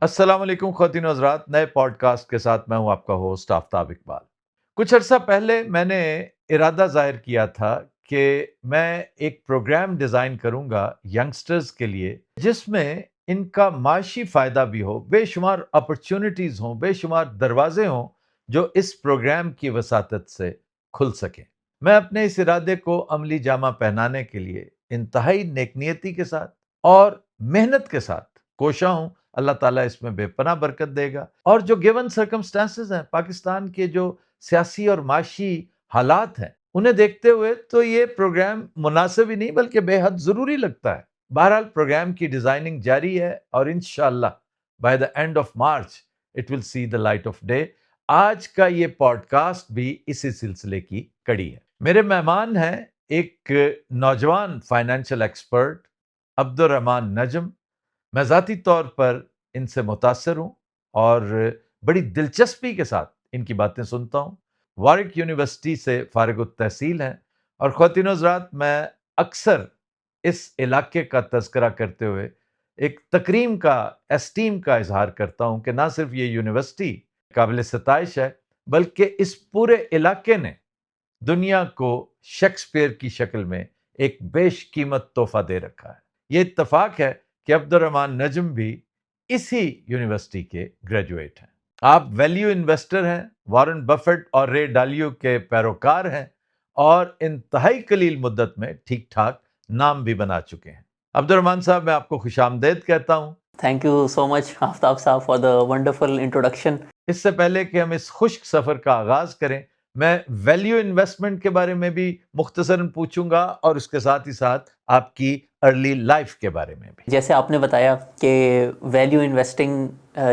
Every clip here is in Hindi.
अस्सलाम वालेकुम ख़वातीन हज़रात, नए पॉडकास्ट के साथ मैं हूं आपका होस्ट आफ्ताब इकबाल। कुछ अर्सा पहले मैंने इरादा ज़ाहिर किया था कि मैं एक प्रोग्राम डिज़ाइन करूंगा यंगस्टर्स के लिए, जिसमें इनका माशी फ़ायदा भी हो, बेशुमार अपॉर्चुनिटीज़ हों, बेशुमार दरवाजे हों, जो इस प्रोग्राम की वसातत से खुल सकें। मैं अपने इस इरादे को अमली जामा पहनाने के लिए इंतहाई नेकनियती के साथ और मेहनत के साथ कोशा हूं। अल्लाह ताला इसमें बेपनाह बरकत देगा। और जो गिवन सर्कमस्टांसेस हैं, पाकिस्तान के जो सियासी और माशी हालात हैं, उन्हें देखते हुए तो ये प्रोग्राम मुनासिब ही नहीं बल्कि बेहद ज़रूरी लगता है। बहरहाल प्रोग्राम की डिज़ाइनिंग जारी है और इंशाअल्लाह by the end of March it will see the light of day. आज का ये पॉडकास्ट भी इसी सिलसिले की कड़ी है। मेरे मेहमान हैं एक नौजवान फाइनेंशियल एक्सपर्ट अब्दुल रहमान नजम। मैं ज़ाती तौर पर इनसे मुतासिर हूँ और बड़ी दिलचस्पी के साथ इनकी बातें सुनता हूँ। वारिक यूनिवर्सिटी से फ़ारिग-उत-तहसील हैं और ख़वातीन हज़रात, मैं अक्सर इस इलाके का तज़किरा करते हुए एक तकरीम का, एस्टीम का इज़हार करता हूँ कि ना सिर्फ ये यूनिवर्सिटी काबिल-ए-सिताइश है, बल्कि इस पूरे इलाके ने दुनिया को शेक्सपियर की शक्ल में एक बेशकीमत तोहफा दे रखा है। ये इत्तफाक है कि अब्दुल रहमान नजम भी इसी यूनिवर्सिटी के ग्रेजुएट हैं। आप वैल्यू इन्वेस्टर हैं, वॉरेन बफेट और रे डालियो के पैरोकार हैं और इंतहाई कलील मुद्दत में ठीक ठाक नाम भी बना चुके हैं। अब्दुल रहमान साहब, मैं आपको खुशामदेद कहता हूँ। Thank you so much Aftab साहब फॉर द वंडरफुल इंट्रोडक्शन। इससे पहले कि हम इस खुश्क सफर का आगाज करें, मैं वैल्यू इन्वेस्टमेंट के बारे में भी मुख्तसरन पूछूंगा और उसके साथ ही साथ आपकी अर्ली लाइफ के बारे में भी। जैसे आपने बताया कि वैल्यू इन्वेस्टिंग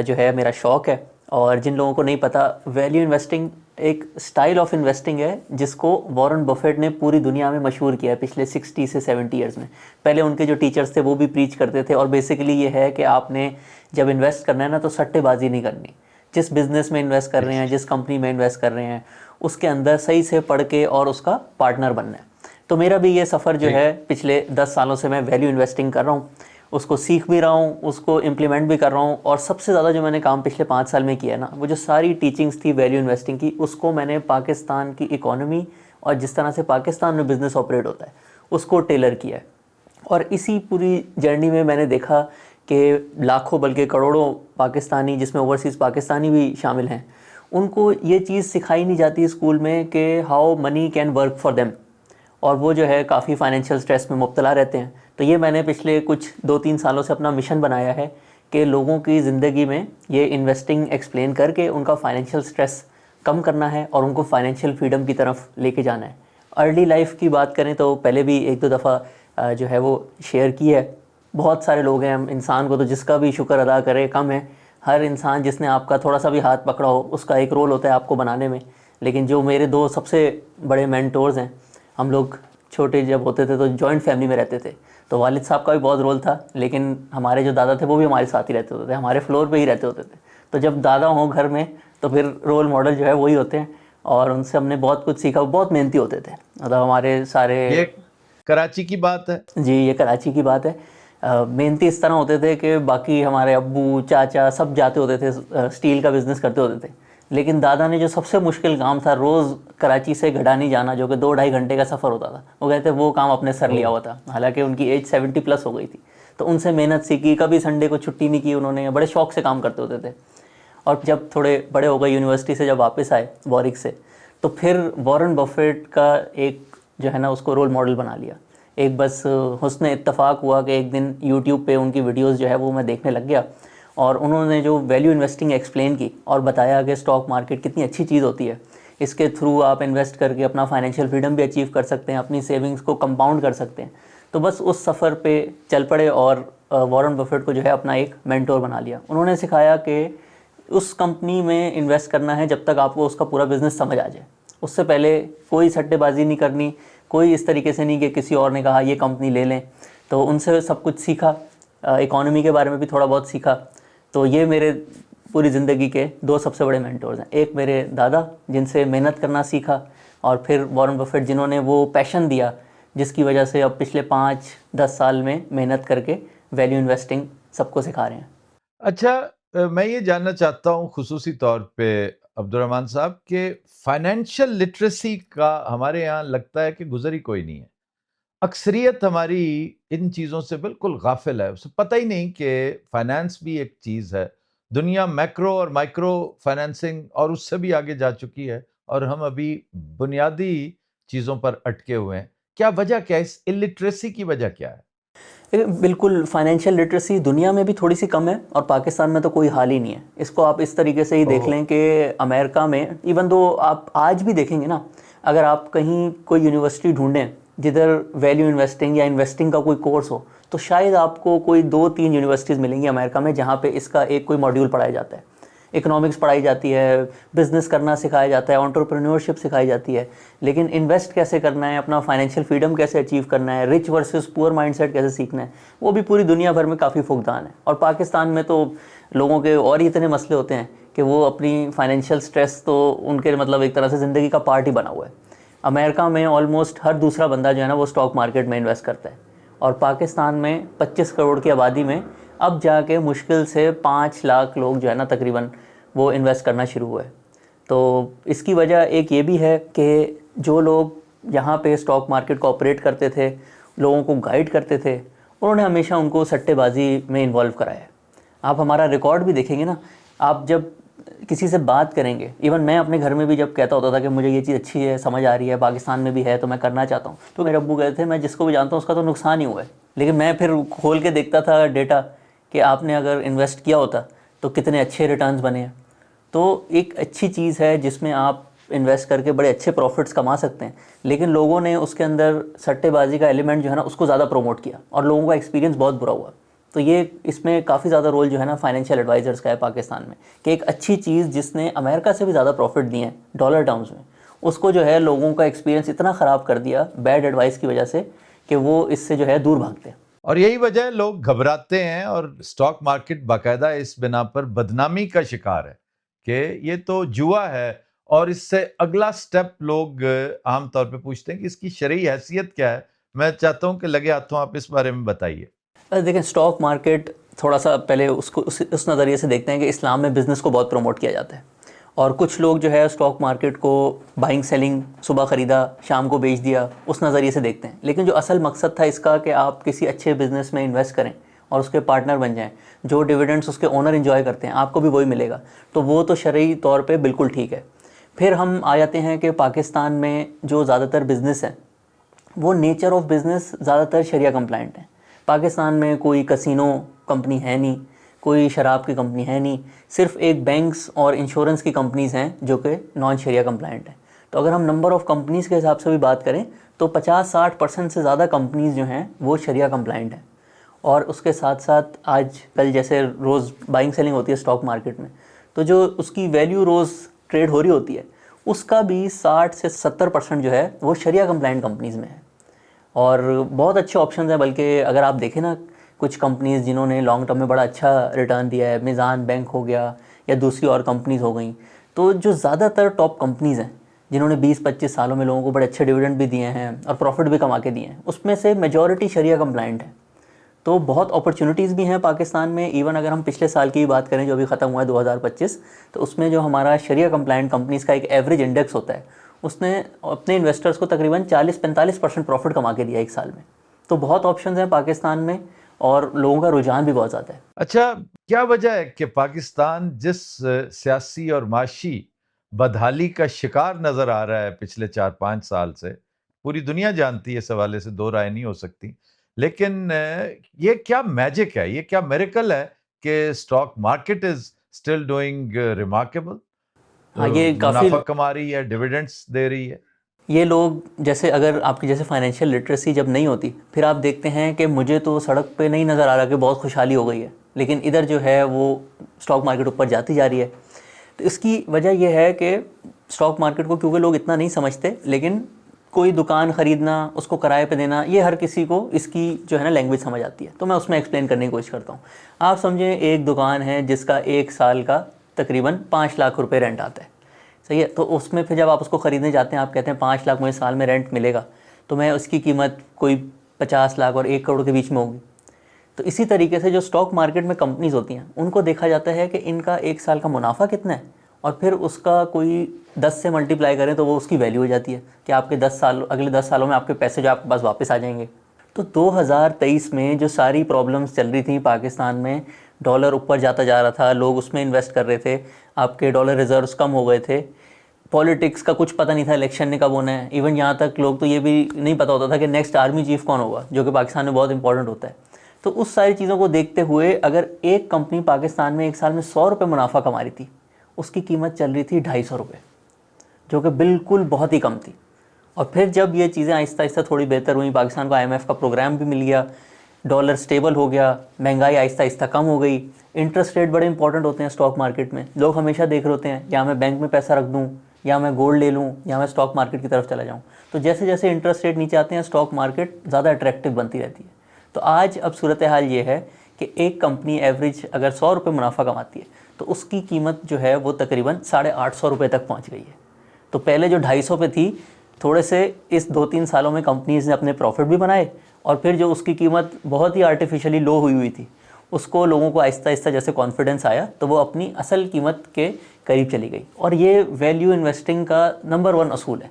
जो है मेरा शौक़ है, और जिन लोगों को नहीं पता, वैल्यू इन्वेस्टिंग एक स्टाइल ऑफ इन्वेस्टिंग है जिसको वॉरेन बफेट ने पूरी दुनिया में मशहूर किया है पिछले 60 से 70 ईयर्स में। पहले उनके जो टीचर्स थे वो भी प्रीच करते थे, और बेसिकली ये है कि आपने जब इन्वेस्ट करना है ना, तो सट्टेबाजी नहीं करनी। जिस बिज़नेस में इन्वेस्ट कर रहे हैं, जिस कंपनी में इन्वेस्ट कर रहे हैं, उसके अंदर सही से पढ़ के और उसका पार्टनर बनना है। तो मेरा भी ये सफ़र जो है, पिछले 10 सालों से मैं वैल्यू इन्वेस्टिंग कर रहा हूँ, उसको सीख भी रहा हूँ, उसको इम्प्लीमेंट भी कर रहा हूँ। और सबसे ज़्यादा जो मैंने काम पिछले 5 साल में किया है ना, वो जो सारी टीचिंग्स थी वैल्यू इन्वेस्टिंग की, उसको मैंने पाकिस्तान की इकोनॉमी और जिस तरह से पाकिस्तान में बिज़नेस ऑपरेट होता है उसको टेलर किया है। और इसी पूरी जर्नी में मैंने देखा कि लाखों बल्कि करोड़ों पाकिस्तानी, जिसमें ओवरसीज़ पाकिस्तानी भी शामिल हैं, उनको ये चीज़ सिखाई नहीं जाती स्कूल में कि how many can work for them, और वो जो है काफ़ी फाइनेंशियल स्ट्रेस में मुब्तला रहते हैं। तो ये मैंने पिछले कुछ 2-3 सालों से अपना मिशन बनाया है कि लोगों की ज़िंदगी में ये इन्वेस्टिंग एक्सप्लेन करके उनका फाइनेंशियल स्ट्रेस कम करना है और उनको फाइनेंशियल फ्रीडम की तरफ लेके जाना है। अर्ली लाइफ की बात करें तो पहले भी 1-2 दफ़ा जो है वो शेयर की है। बहुत सारे लोग हैं, हम इंसान को तो जिसका भी शुक्र अदा करे कम है। हर इंसान जिसने आपका थोड़ा सा भी हाथ पकड़ा हो, उसका एक रोल होता है आपको बनाने में। लेकिन जो मेरे 2 सबसे बड़े मेंटोर्स हैं, हम लोग छोटे जब होते थे तो जॉइंट फैमिली में रहते थे, तो वालिद साहब का भी बहुत रोल था, लेकिन हमारे जो दादा थे वो भी हमारे साथ ही रहते होते थे, हमारे फ्लोर पे ही रहते होते थे। तो जब दादा हों घर में तो फिर रोल मॉडल जो है वही होते हैं, और उनसे हमने बहुत कुछ सीखा। बहुत मेहनती होते थे, मतलब हमारे सारे। ये कराची की बात है जी, ये कराची की बात है। मेहनती इस तरह होते थे कि बाकी हमारे अब्बू चाचा सब जाते होते थे, स्टील का बिज़नेस करते होते थे। लेकिन दादा ने जो सबसे मुश्किल काम था, रोज़ कराची से गडानी जाना, जो कि 2-2.5 घंटे का सफ़र होता था, वो कहते वो काम अपने सर लिया हुआ था। हालांकि उनकी एज 70 प्लस हो गई थी, तो उनसे मेहनत सीखी। कभी संडे को छुट्टी नहीं की उन्होंने, बड़े शौक़ से काम करते होते थे। और जब थोड़े बड़े हो गए, यूनिवर्सिटी से जब वापस आए वॉरिक से, तो फिर वॉरेन बफेट का एक जो है ना, उसको रोल मॉडल बना लिया। एक बस हुस्न इत्तफाक हुआ कि एक दिन यूट्यूब पे उनकी वीडियोस जो है वो मैं देखने लग गया, और उन्होंने जो वैल्यू इन्वेस्टिंग एक्सप्लेन की और बताया कि स्टॉक मार्केट कितनी अच्छी चीज़ होती है, इसके थ्रू आप इन्वेस्ट करके अपना फाइनेंशियल फ्रीडम भी अचीव कर सकते हैं, अपनी सेविंग्स को कंपाउंड कर सकते हैं। तो बस उस सफ़र पे चल पड़े और वॉरेन बफेट को जो है अपना एक मेंटोर बना लिया। उन्होंने सिखाया कि उस कंपनी में इन्वेस्ट करना है जब तक आपको उसका पूरा बिज़नेस समझ आ जाए। उससे पहले कोई सट्टेबाजी नहीं करनी, कोई इस तरीके से नहीं कि किसी और ने कहा ये कंपनी ले लें। तो उनसे सब कुछ सीखा, इकोनॉमी के बारे में भी थोड़ा बहुत सीखा। तो ये मेरे पूरी ज़िंदगी के 2 सबसे बड़े मेंटोर्स हैं। एक मेरे दादा, जिनसे मेहनत करना सीखा, और फिर वॉरेन बफेट, जिन्होंने वो पैशन दिया जिसकी वजह से अब पिछले 5-10 साल में मेहनत करके वैल्यू इन्वेस्टिंग सबको सिखा रहे हैं। अच्छा, मैं ये जानना चाहता हूँ खुसूसी तौर पे अब्दुर्रहमान साहब कि फाइनेंशियल लिटरेसी का हमारे यहाँ लगता है कि गुज़र ही कोई नहीं है। अक्सरियत हमारी इन चीज़ों से बिल्कुल गाफ़िल है। उसे पता ही नहीं कि फाइनेंस भी एक चीज़ है। दुनिया मैक्रो और माइक्रो फाइनेंसिंग और उससे भी आगे जा चुकी है और हम अभी बुनियादी चीज़ों पर अटके हुए हैं। क्या वजह क्या है? इस इलिटरेसी की वजह क्या है? बिल्कुल फाइनेंशियल लिटरेसी दुनिया में भी थोड़ी सी कम है और पाकिस्तान में तो कोई हाल ही नहीं है। इसको आप इस तरीके से ही देख ओह! लें कि अमेरिका में इवन दो आप आज भी देखेंगे ना, अगर आप कहीं कोई यूनिवर्सिटी ढूंढें जिधर वैल्यू इन्वेस्टिंग या इन्वेस्टिंग का कोई कोर्स हो, तो शायद आपको कोई 2-3 यूनिवर्सिटीज़ मिलेंगी अमेरिका में जहाँ पे इसका एक कोई मॉड्यूल पढ़ाया जाता है। इकोनॉमिक्स पढ़ाई जाती है, बिजनेस करना सिखाया जाता है, एंटरप्रेन्योरशिप सिखाई जाती है, लेकिन इन्वेस्ट कैसे करना है, अपना फाइनेंशियल फ्रीडम कैसे अचीव करना है, रिच वर्सेस पुअर माइंडसेट कैसे सीखना है, वो भी पूरी दुनिया भर में काफ़ी फुकदान है। और पाकिस्तान में तो लोगों के और ही इतने मसले होते हैं कि वो अपनी फाइनेंशियल स्ट्रेस तो उनके मतलब एक तरह से ज़िंदगी का पार्ट ही बना हुआ है। अमेरिका में ऑलमोस्ट हर दूसरा बंदा जो है ना वो स्टॉक मार्केट में इन्वेस्ट करता है, और पाकिस्तान में 25 करोड़ की आबादी में अब जाके मुश्किल से 5 लाख लोग जो है ना तकरीबन वो इन्वेस्ट करना शुरू हुए। तो इसकी वजह एक ये भी है कि जो लोग यहाँ पे स्टॉक मार्केट को ऑपरेट करते थे, लोगों को गाइड करते थे, उन्होंने हमेशा उनको सट्टेबाजी में इन्वॉल्व कराया है। आप हमारा रिकॉर्ड भी देखेंगे ना, आप जब किसी से बात करेंगे, इवन मैं अपने घर में भी जब कहता होता था कि मुझे ये चीज़ अच्छी है, समझ आ रही है, पाकिस्तान में भी है तो मैं करना चाहता हूँ, तो मेरे अब्बू कहते थे मैं जिसको भी जानता हूँ उसका तो नुकसान ही हुआ है। लेकिन मैं फिर खोल के देखता था डेटा कि आपने अगर इन्वेस्ट किया होता तो कितने अच्छे रिटर्न्स बने हैं। तो एक अच्छी चीज़ है जिसमें आप इन्वेस्ट करके बड़े अच्छे प्रॉफिट्स कमा सकते हैं, लेकिन लोगों ने उसके अंदर सट्टेबाजी का एलिमेंट जो है ना उसको ज़्यादा प्रमोट किया और लोगों का एक्सपीरियंस बहुत बुरा हुआ। तो ये इसमें काफ़ी ज़्यादा रोल जो है ना फाइनेंशियल एडवाइज़र्स का है पाकिस्तान में, कि एक अच्छी चीज़ जिसने अमेरिका से भी ज़्यादा प्रॉफिट दिए हैं डॉलर टर्म्स में, उसको जो है लोगों का एक्सपीरियंस इतना ख़राब कर दिया बैड एडवाइस की वजह से कि वो इससे जो है दूर भागते हैं। और यही वजह है लोग घबराते हैं और स्टॉक मार्केट बाकायदा इस बिना पर बदनामी का शिकार है कि ये तो जुआ है और इससे अगला स्टेप लोग आम तौर पे पूछते हैं कि इसकी शरई हैसियत क्या है। मैं चाहता हूं कि लगे हाथों आप इस बारे में बताइए। देखें, स्टॉक मार्केट थोड़ा सा पहले उसको उस नज़रिए से देखते हैं कि इस्लाम में बिज़नेस को बहुत प्रमोट किया जाता है, और कुछ लोग जो है स्टॉक मार्केट को बाइंग सेलिंग, सुबह ख़रीदा शाम को बेच दिया, उस नज़रिए से देखते हैं। लेकिन जो असल मकसद था इसका कि आप किसी अच्छे बिज़नेस में इन्वेस्ट करें और उसके पार्टनर बन जाएं, जो डिविडेंड्स उसके ओनर इन्जॉय करते हैं आपको भी वही मिलेगा, तो वो तो शरई तौर पे बिल्कुल ठीक है। फिर हम आ जाते हैं कि पाकिस्तान में जो ज़्यादातर बिज़नेस है वो नेचर ऑफ बिज़नेस ज़्यादातर शरिया कंप्लाइंट है। पाकिस्तान में कोई कसिनो कंपनी है नहीं, कोई शराब की कंपनी है नहीं, सिर्फ एक बैंक्स और इंश्योरेंस की कंपनीज़ हैं जो कि नॉन शरिया कंप्लाइंट हैं। तो अगर हम नंबर ऑफ़ कंपनीज़ के हिसाब से भी बात करें तो 50-60% से ज़्यादा कंपनीज़ जो हैं वो शरिया कंप्लाइंट हैं। और उसके साथ साथ आज कल जैसे रोज़ बाइंग सेलिंग होती है स्टॉक मार्केट में, तो जो उसकी वैल्यू रोज़ ट्रेड हो रही होती है उसका भी 60 से 70% जो है वो शरिया कंप्लाइंट कंपनीज़ में है। और बहुत अच्छे ऑप्शंस हैं, बल्कि अगर आप देखें ना कुछ कंपनीज़ जिन्होंने लॉन्ग टर्म में बड़ा अच्छा रिटर्न दिया है, मिज़ान बैंक हो गया या दूसरी और कंपनीज़ हो गई, तो जो ज़्यादातर टॉप कंपनीज़ हैं जिन्होंने 20-25 सालों में लोगों को बड़े अच्छे डिविडेंड भी दिए हैं और प्रॉफिट भी कमा के दिए हैं, उसमें से मेजॉरिटी शरिया कंप्लाइंट है। तो बहुत अपॉर्चुनिटीज़ भी हैं पाकिस्तान में। इवन अगर हम पिछले साल की बात करें जो अभी ख़त्म हुआ है 2025, तो उसमें जो हमारा शरिया कंप्लाइंट कंपनीज़ का एक एवरेज इंडेक्स होता है उसने अपने इन्वेस्टर्स को तकरीबन 40-45% प्रॉफिट कमा के दिया एक साल में। तो बहुत ऑप्शंस हैं पाकिस्तान में और लोगों का रुझान भी बहुत ज़्यादा है। अच्छा, क्या वजह है कि पाकिस्तान जिस सियासी और माशी बदहाली का शिकार नजर आ रहा है पिछले 4-5 साल से, पूरी दुनिया जानती है, इस हवाले से दो राय नहीं हो सकती। लेकिन ये क्या मैजिक है, ये क्या मिरेकल है कि stock market is still doing remarkable, हाँ, ये काफ़ी मुनाफा कमा रही है, डिविडेंड्स दे रही है। ये लोग जैसे अगर आपकी जैसे फाइनेंशियल लिटरेसी जब नहीं होती, फिर आप देखते हैं कि मुझे तो सड़क पे नहीं नज़र आ रहा कि बहुत खुशहाली हो गई है, लेकिन इधर जो है वो स्टॉक मार्केट ऊपर जाती जा रही है। तो इसकी वजह यह है कि स्टॉक मार्केट को क्योंकि लोग इतना नहीं समझते, लेकिन कोई दुकान ख़रीदना, उसको किराए पे देना, ये हर किसी को इसकी जो है ना लैंग्वेज समझ आती है। तो मैं उसमें एक्सप्लेन करने की कोशिश करता हूँ। आप समझें एक दुकान है जिसका एक साल का तकरीबन 5 लाख रुपए रेंट आता है, सही है। तो उसमें फिर जब आप उसको ख़रीदने जाते हैं, आप कहते हैं 5 लाख मुझे साल में रेंट मिलेगा, तो मैं उसकी कीमत कोई 50 लाख और 1 करोड़ के बीच में होगी। तो तो इसी तरीके से जो स्टॉक मार्केट में कंपनीज होती हैं उनको देखा जाता है कि इनका एक साल का मुनाफा कितना है, और फिर उसका कोई 10 से मल्टीप्लाई करें तो वो उसकी वैल्यू हो जाती है कि आपके 10 साल, अगले 10 सालों में आपके पैसे जो आपके पास वापस आ जाएंगे। तो 2023 में जो सारी प्रॉब्लम्स चल रही थी पाकिस्तान में, डॉलर ऊपर जाता जा रहा था, लोग उसमें इन्वेस्ट कर रहे थे, आपके डॉलर रिजर्व्स कम हो गए थे, पॉलिटिक्स का कुछ पता नहीं था, इलेक्शन ने कब होना है, इवन यहाँ तक लोग तो ये भी नहीं पता होता था कि नेक्स्ट आर्मी चीफ कौन होगा, जो कि पाकिस्तान में बहुत इंपॉर्टेंट होता है। तो उस सारी चीज़ों को देखते हुए अगर एक कंपनी पाकिस्तान में एक साल में 100 रुपये मुनाफा कमा रही थी, उसकी कीमत चल रही थी 250 रुपये, जो कि बिल्कुल बहुत ही कम थी। और फिर जब ये चीज़ें आहिस्ता आहिस्ता थोड़ी बेहतर हुई, पाकिस्तान को IMF का प्रोग्राम भी मिल गया, डॉलर स्टेबल हो गया, महंगाई आहिस्ता आहिस्ता कम हो गई, इंटरेस्ट रेट बड़े इंपॉर्टेंट होते हैं स्टॉक मार्केट में, लोग हमेशा देख रहे होते हैं या मैं बैंक में पैसा रख दूँ, या मैं गोल्ड ले लूँ, या मैं स्टॉक मार्केट की तरफ चला जाऊँ। तो जैसे जैसे इंटरेस्ट रेट नीचे आते हैं स्टॉक मार्केट ज़्यादा अट्रैक्टिव बनती रहती है। तो आज अब सूरत हाल ये है कि एक कंपनी एवरेज अगर 100 रुपये मुनाफा कमाती है तो उसकी कीमत जो है वो तकरीबन 850 रुपये तक पहुँच गई है। तो पहले जो 250 पे थी, थोड़े से इस 2-3 सालों में कंपनीज ने अपने प्रॉफिट भी बनाए, और फिर जो उसकी कीमत बहुत ही आर्टिफिशियली लो हुई थी, उसको लोगों को आहिस्ता आहिस्ता जैसे कॉन्फिडेंस आया तो वो अपनी असल कीमत के करीब चली गई। और ये वैल्यू इन्वेस्टिंग का नंबर 1 असूल है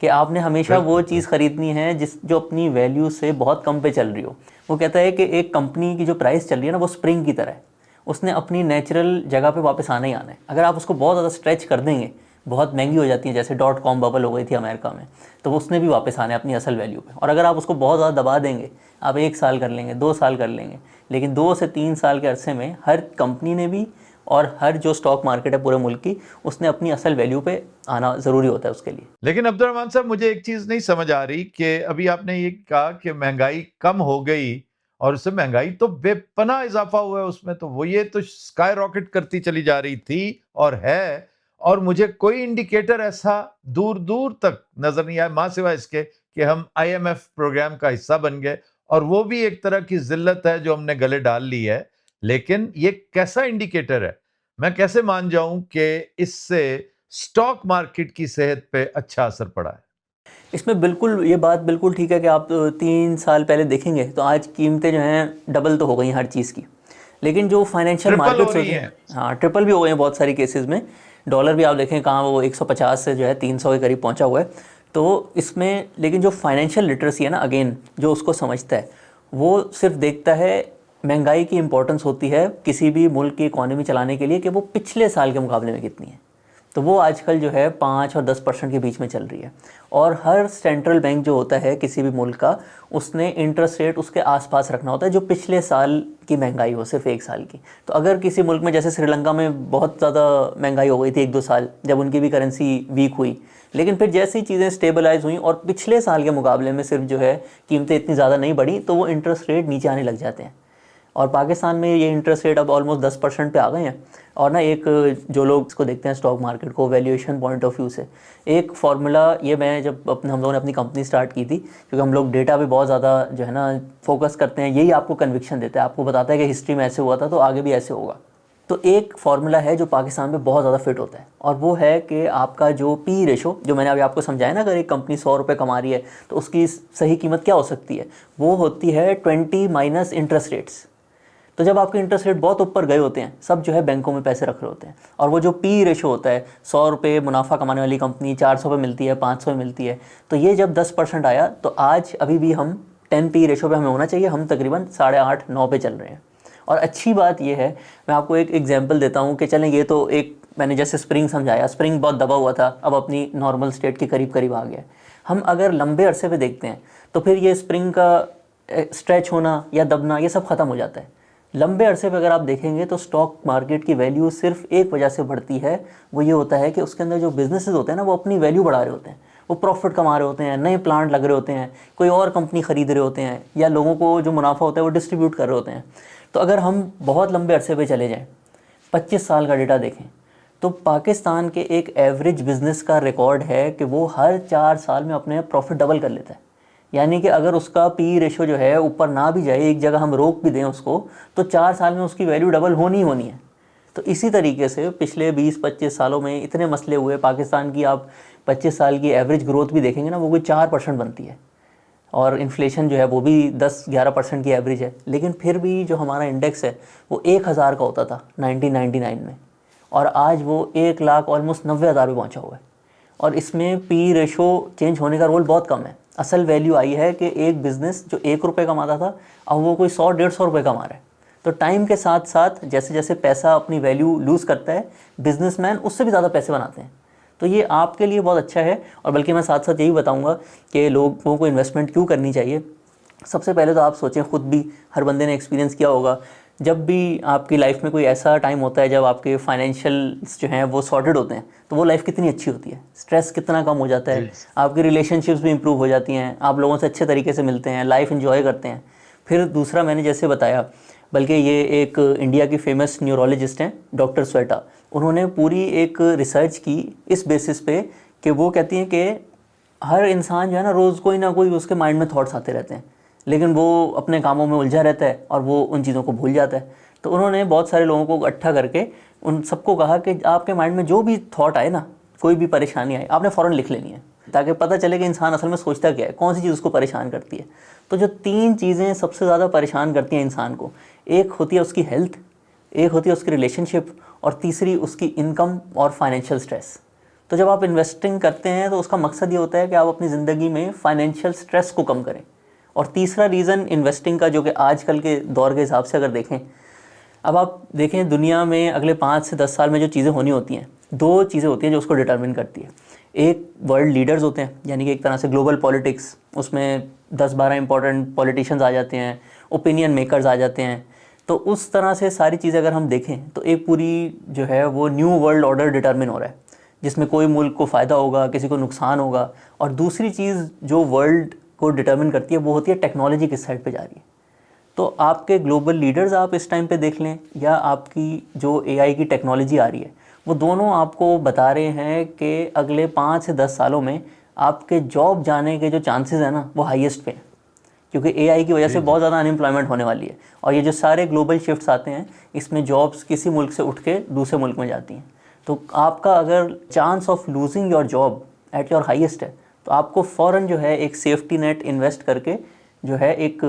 कि आपने हमेशा वो चीज़ ख़रीदनी है जो अपनी वैल्यू से बहुत कम पे चल रही हो। वो कहता है कि एक कंपनी की जो प्राइस चल रही है ना, वो स्प्रिंग की तरह है, उसने अपनी नेचुरल जगह पे वापस आना ही आना है। अगर आप उसको बहुत ज़्यादा स्ट्रेच कर देंगे, बहुत महंगी हो जाती है, जैसे .com बबल हो गई थी अमेरिका में, तो उसने भी वापस आना है अपनी असल वैल्यू पे। और अगर आप उसको बहुत ज़्यादा दबा देंगे, आप 1 साल कर लेंगे, 2 साल कर लेंगे, लेकिन 2 से 3 साल के अरसे में हर कंपनी ने भी और हर जो स्टॉक मार्केट है पूरे मुल्क की, उसने अपनी असल वैल्यू पे आना ज़रूरी होता है उसके लिए। लेकिन अब्दुर्रहमान साहब, मुझे एक चीज़ नहीं समझ आ रही कि अभी आपने ये कहा कि महँगाई कम हो गई, और उससे महँगाई तो बेपनाह इज़ाफ़ा हुआ है उसमें, तो वो ये तो स्काई रॉकेट करती चली जा रही थी और है, और मुझे कोई इंडिकेटर ऐसा दूर-दूर तक नज़र नहीं आया, माँ सिवाय इसके कि हम IMF प्रोग्राम का हिस्सा बन गए, और वो भी एक तरह की ज़िल्लत है जो हमने गले डाल ली है। लेकिन ये कैसा इंडिकेटर है? मैं कैसे मान जाऊँ कि इससे स्टॉक मार्केट की सेहत पे अच्छा असर पड़ा है? इसमें बिल्कुल ये बात बिल्कुल ठीक है कि आप 3 साल पहले देखेंगे तो आज कीमतें जो हैं डबल तो हो गई हर चीज़ की। लेकिन जो फाइनेंशियल ट्रिपल हो मार्केट्स रही होते हैं, हैं। हाँ, ट्रिपल भी हो गए हैं बहुत सारी केसेस में। डॉलर भी आप देखें कहाँ वो 150 से जो है 300 के करीब पहुंचा हुआ है। तो इसमें लेकिन जो फाइनेंशियल लिटरेसी है ना, अगेन जो उसको समझता है वो सिर्फ देखता है महंगाई की इंपॉर्टेंस होती है किसी भी मुल्क की इकॉनमी चलाने के लिए कि वो पिछले साल के मुकाबले में कितनी है। तो वो आजकल जो है 5 और 10% के बीच में चल रही है। और हर सेंट्रल बैंक जो होता है किसी भी मुल्क का, उसने इंटरेस्ट रेट उसके आसपास रखना होता है जो पिछले साल की महंगाई हो, सिर्फ 1 साल की। तो अगर किसी मुल्क में, जैसे श्रीलंका में बहुत ज़्यादा महंगाई हो गई थी 1-2 साल, जब उनकी भी करेंसी वीक हुई, लेकिन फिर जैसे ही चीज़ें स्टेबलाइज हुई और पिछले साल के मुकाबले में सिर्फ जो है कीमतें इतनी ज़्यादा नहीं बढ़ी, तो वो इंटरेस्ट रेट नीचे आने लग जाते हैं। और पाकिस्तान में ये इंटरेस्ट रेट अब ऑलमोस्ट 10% पे आ गए हैं। और ना एक, जो लोग इसको देखते हैं स्टॉक मार्केट को वैल्यूएशन पॉइंट ऑफ व्यू से, एक फार्मूला, ये मैं जब हम लोगों ने अपनी कंपनी स्टार्ट की थी, क्योंकि हम लोग डेटा पे बहुत ज़्यादा जो है ना फोकस करते हैं, यही आपको कन्विक्शन देता है, आपको बताता है कि हिस्ट्री में ऐसे हुआ था तो आगे भी ऐसे होगा। तो एक फार्मूला है जो पाकिस्तान में बहुत ज़्यादा फिट होता है, और वो है कि आपका जो पी रेशो, जो मैंने अभी आपको समझाया ना, अगर एक कंपनी 100 रुपये कमा रही है तो उसकी सही कीमत क्या हो सकती है, वो होती है 20 माइनस इंटरेस्ट रेट्स। तो जब आपके इंटरेस्ट रेट बहुत ऊपर गए होते हैं, सब जो है बैंकों में पैसे रख रहे होते हैं, और वो जो पी रेशो होता है, 100 रुपये मुनाफा कमाने वाली कंपनी 400 पे मिलती है, 500 में मिलती है, तो ये जब 10% आया तो आज अभी भी हम 10 पी रेशो पे हमें होना चाहिए, हम तकरीबन 8.5-9 पे चल रहे हैं। और अच्छी बात ये है, मैं आपको एक एग्जाम्पल देता हूँ कि चलें, ये तो एक मैंने जैसे स्प्रिंग समझाया, स्प्रिंग बहुत दबा हुआ था, अब अपनी नॉर्मल स्टेट के करीब करीब आ गया। हम अगर लंबे अरसे पे देखते हैं तो फिर ये स्प्रिंग का स्ट्रेच होना या दबना ये सब ख़त्म हो जाता है। लंबे अरसे पे अगर आप देखेंगे तो स्टॉक मार्केट की वैल्यू सिर्फ एक वजह से बढ़ती है, वो ये होता है कि उसके अंदर जो बिजनेसेस होते हैं ना, वो अपनी वैल्यू बढ़ा रहे होते हैं, वो प्रॉफिट कमा रहे होते हैं, नए प्लांट लग रहे होते हैं, कोई और कंपनी खरीद रहे होते हैं, या लोगों को जो मुनाफा होता है वो डिस्ट्रीब्यूट कर रहे होते हैं। तो अगर हम बहुत लंबे अरसे पे चले जाएँ, 25 साल का डेटा देखें, तो पाकिस्तान के एक एवरेज बिजनेस का रिकॉर्ड है कि वो हर 4 साल में अपने प्रॉफिट डबल कर लेता है। यानी कि अगर उसका पी रेशो जो है ऊपर ना भी जाए, एक जगह हम रोक भी दें उसको, तो 4 साल में उसकी वैल्यू डबल होनी ही होनी है। तो इसी तरीके से पिछले 20-25 सालों में इतने मसले हुए, पाकिस्तान की आप 25 साल की एवरेज ग्रोथ भी देखेंगे ना, वो कोई 4% बनती है। और इन्फ्लेशन जो है वो भी 10-11% की एवरेज है, लेकिन फिर भी जो हमारा इंडेक्स है वो 1000 का होता था 1999 में, और आज वो 1 लाख ऑलमोस्ट 90,000 पे पहुँचा हुआ है। और इसमें पी रेशो चेंज होने का रोल बहुत कम है। असल वैल्यू आई है कि एक बिज़नेस जो 1 रुपये कमाता था अब वो कोई 100-150 रुपये कमा रहा है। तो टाइम के साथ साथ जैसे जैसे पैसा अपनी वैल्यू लूज़ करता है, बिजनेसमैन उससे भी ज़्यादा पैसे बनाते हैं। तो ये आपके लिए बहुत अच्छा है। और बल्कि मैं साथ साथ यही बताऊंगा कि लोगों को इन्वेस्टमेंट क्यों करनी चाहिए। सबसे पहले तो आप सोचें, खुद भी हर बंदे ने एक्सपीरियंस किया होगा, जब भी आपकी लाइफ में कोई ऐसा टाइम होता है जब आपके फाइनेंशियल्स जो हैं वो सॉर्टेड होते हैं, तो वो लाइफ कितनी अच्छी होती है, स्ट्रेस कितना कम हो जाता है, आपकी रिलेशनशिप्स भी इंप्रूव हो जाती हैं, आप लोगों से अच्छे तरीके से मिलते हैं, लाइफ इंजॉय करते हैं। फिर दूसरा, मैंने जैसे बताया, बल्कि ये एक इंडिया की फेमस न्यूरोलॉजिस्ट हैं डॉक्टर स्वेटा, उन्होंने पूरी एक रिसर्च की इस बेसिस पे कि वो कहती हैं कि हर इंसान जो है ना, रोज़ कोई ना कोई उसके माइंड में थॉट्स आते रहते हैं, लेकिन वो अपने कामों में उलझा रहता है और वो उन चीज़ों को भूल जाता है। तो उन्होंने बहुत सारे लोगों को इकट्ठा करके उन सबको कहा कि आपके माइंड में जो भी थॉट आए ना, कोई भी परेशानी आए, आपने फ़ौरन लिख लेनी है, ताकि पता चले कि इंसान असल में सोचता क्या है, कौन सी चीज़ उसको परेशान करती है। तो जो 3 चीज़ें सबसे ज़्यादा परेशान करती हैं इंसान को, एक होती है उसकी हेल्थ, एक होती है उसकी रिलेशनशिप, और तीसरी उसकी इनकम और फाइनेंशियल स्ट्रेस। तो जब आप इन्वेस्टिंग करते हैं तो उसका मकसद ये होता है कि आप अपनी ज़िंदगी में फाइनेंशियल स्ट्रेस को कम करें। और तीसरा रीज़न इन्वेस्टिंग का, जो कि आजकल के दौर के हिसाब से अगर देखें, अब आप देखें दुनिया में अगले 5 से 10 साल में जो चीज़ें होनी होती हैं, 2 चीज़ें होती हैं जो उसको डिटरमिन करती है। एक वर्ल्ड लीडर्स होते हैं, यानी कि एक तरह से ग्लोबल पॉलिटिक्स, उसमें 10-12 इंपॉर्टेंट पॉलिटिशियंस आ जाते हैं, ओपिनियन मेकर्स आ जाते हैं। तो उस तरह से सारी चीज़ें अगर हम देखें तो एक पूरी जो है वो न्यू वर्ल्ड ऑर्डर डिटरमिन हो रहा है, जिसमें कोई मुल्क को फ़ायदा होगा, किसी को नुकसान होगा। और दूसरी चीज़ जो वर्ल्ड को डिटरमिन करती है वो होती है टेक्नोलॉजी किस साइड पे जा रही है। तो आपके ग्लोबल लीडर्स आप इस टाइम पे देख लें, या आपकी जो एआई की टेक्नोलॉजी आ रही है, वो दोनों आपको बता रहे हैं कि अगले 5 से 10 सालों में आपके जॉब जाने के जो चांसेस हैं ना, वो हाईएस्ट पे हैं, क्योंकि एआई की वजह से बहुत ज़्यादा अनएम्प्लॉयमेंट होने वाली है। और ये जो सारे ग्लोबल शिफ्ट्स आते हैं, इसमें जॉब्स किसी मुल्क से उठ के दूसरे मुल्क में जाती हैं। तो आपका अगर chance of losing your job at your highest है, तो आपको फ़ौरन जो है एक सेफ्टी नेट इन्वेस्ट करके जो है एक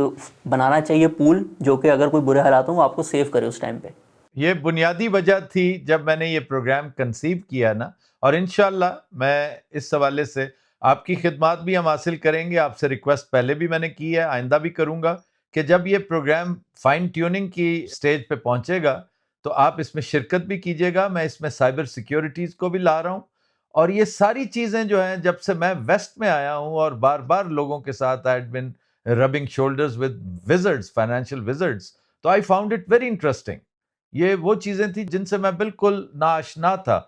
बनाना चाहिए पूल, जो कि अगर कोई बुरे हालात हो वो आपको सेव करे उस टाइम पे। ये बुनियादी वजह थी जब मैंने ये प्रोग्राम कंसीव किया ना, और इंशाल्लाह मैं इस हवाले से आपकी खिदमात भी हम हासिल करेंगे। आपसे रिक्वेस्ट पहले भी मैंने की है, आइंदा भी करूंगा कि जब ये प्रोग्राम फाइन ट्यूनिंग की स्टेज पे पहुंचेगा तो आप इसमें शिरकत भी कीजिएगा। मैं इसमें साइबर सिक्योरिटीज को भी ला रहा हूं, और ये सारी चीजें जो हैं, जब से मैं वेस्ट में आया हूं और बार बार लोगों के साथ I had been rubbing shoulders with wizards, financial wizards, तो I found it very interesting. ये वो चीजें थी जिनसे मैं बिल्कुल नाआशना था,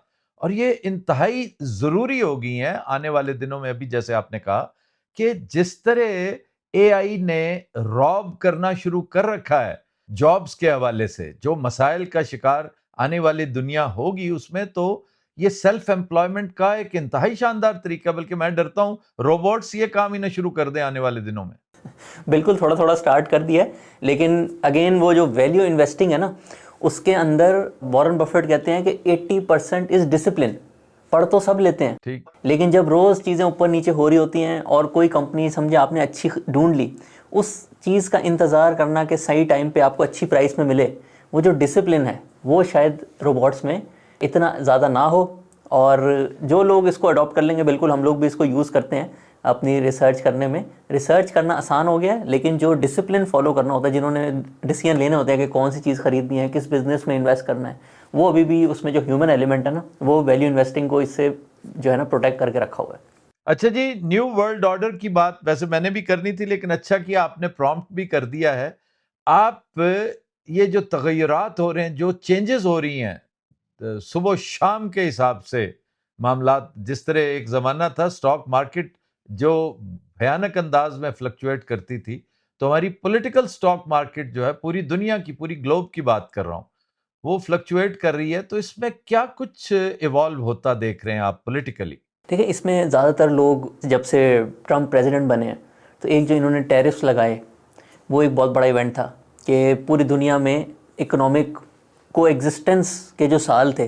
और ये इंतहाई जरूरी हो गई हैं आने वाले दिनों में। अभी जैसे आपने कहा कि जिस तरह एआई ने रॉब करना शुरू कर रखा है जॉब्स के हवाले से, जो मसाइल का शिकार आने वाली दुनिया होगी उसमें, तो ये सेल्फ एम्प्लॉयमेंट का एक इंतहाई शानदार तरीका, बल्कि मैं डरता हूं रोबोट्स ये काम ही ना शुरू कर दें आने वाले दिनों में। बिल्कुल, थोड़ा थोड़ा स्टार्ट कर दिया है, लेकिन अगेन वो जो वैल्यू इन्वेस्टिंग है ना, उसके अंदर वॉरेन बफेट कहते हैं कि 80% इज डिसिप्लिन। पढ़ तो सब लेते हैं, ठीक। लेकिन जब रोज़ चीज़ें ऊपर नीचे हो रही होती हैं और कोई कंपनी समझे आपने अच्छी ढूंढ ली, उस चीज़ का इंतज़ार करना कि सही टाइम पे आपको अच्छी प्राइस में मिले, वो जो डिसिप्लिन है वो शायद रोबोट्स में इतना ज़्यादा ना हो। और जो लोग इसको अडॉप्ट कर लेंगे, बिल्कुल हम लोग भी इसको यूज़ करते हैं अपनी रिसर्च करने में। रिसर्च करना आसान हो गया है, लेकिन जो डिसिप्लिन फॉलो करना होता है, जिन्होंने डिसीजन लेने होते हैं कि कौन सी चीज़ खरीदनी है, किस बिज़नेस में इन्वेस्ट करना है, वो अभी भी उसमें जो ह्यूमन एलिमेंट है ना, वो वैल्यू इन्वेस्टिंग को इससे जो है ना प्रोटेक्ट करके रखा हुआ है। अच्छा जी, न्यू वर्ल्ड ऑर्डर की बात वैसे मैंने भी करनी थी, लेकिन अच्छा किया आपने प्रॉम्प्ट भी कर दिया है। आप ये जो तगय्युरात हो रहे हैं, जो चेंजेस हो रही हैं सुबह शाम के हिसाब से, मामलात जिस तरह एक ज़माना था स्टॉक मार्केट जो भयानक अंदाज में फ्लक्चुएट करती थी, तो हमारी पॉलिटिकल स्टॉक मार्केट जो है पूरी दुनिया की, पूरी ग्लोब की बात कर रहा हूँ, वो फ्लक्चुएट कर रही है। तो इसमें क्या कुछ इवॉल्व होता देख रहे हैं आप पॉलिटिकली? देखिए, इसमें ज़्यादातर लोग जब से ट्रम्प प्रेसिडेंट बने हैं, तो एक जो इन्होंने टैरिफ्स लगाए, वो एक बहुत बड़ा इवेंट था कि पूरी दुनिया में इकोनॉमिक को एग्जिस्टेंस के जो साल थे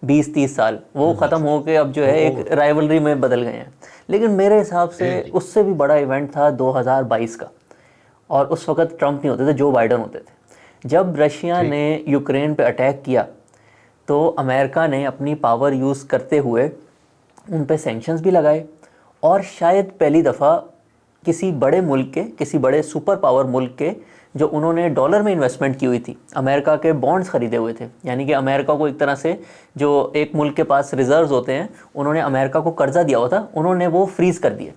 20-30 साल वो ख़त्म होके अब जो है एक राइवलरी में बदल गए हैं। लेकिन मेरे हिसाब से उससे भी बड़ा इवेंट था 2022 का, और उस वक्त ट्रंप नहीं होते थे, जो बाइडन होते थे। जब रशिया ने यूक्रेन पे अटैक किया तो अमेरिका ने अपनी पावर यूज़ करते हुए उन पे सैंक्शंस भी लगाए, और शायद पहली दफ़ा किसी बड़े मुल्क के, किसी बड़े सुपर पावर मुल्क के, जो उन्होंने डॉलर में इन्वेस्टमेंट की हुई थी, अमेरिका के बॉन्ड्स खरीदे हुए थे, यानी कि अमेरिका को एक तरह से जो एक मुल्क के पास रिजर्व्स होते हैं, उन्होंने अमेरिका को कर्जा दिया हुआ था, उन्होंने वो फ्रीज़ कर दिए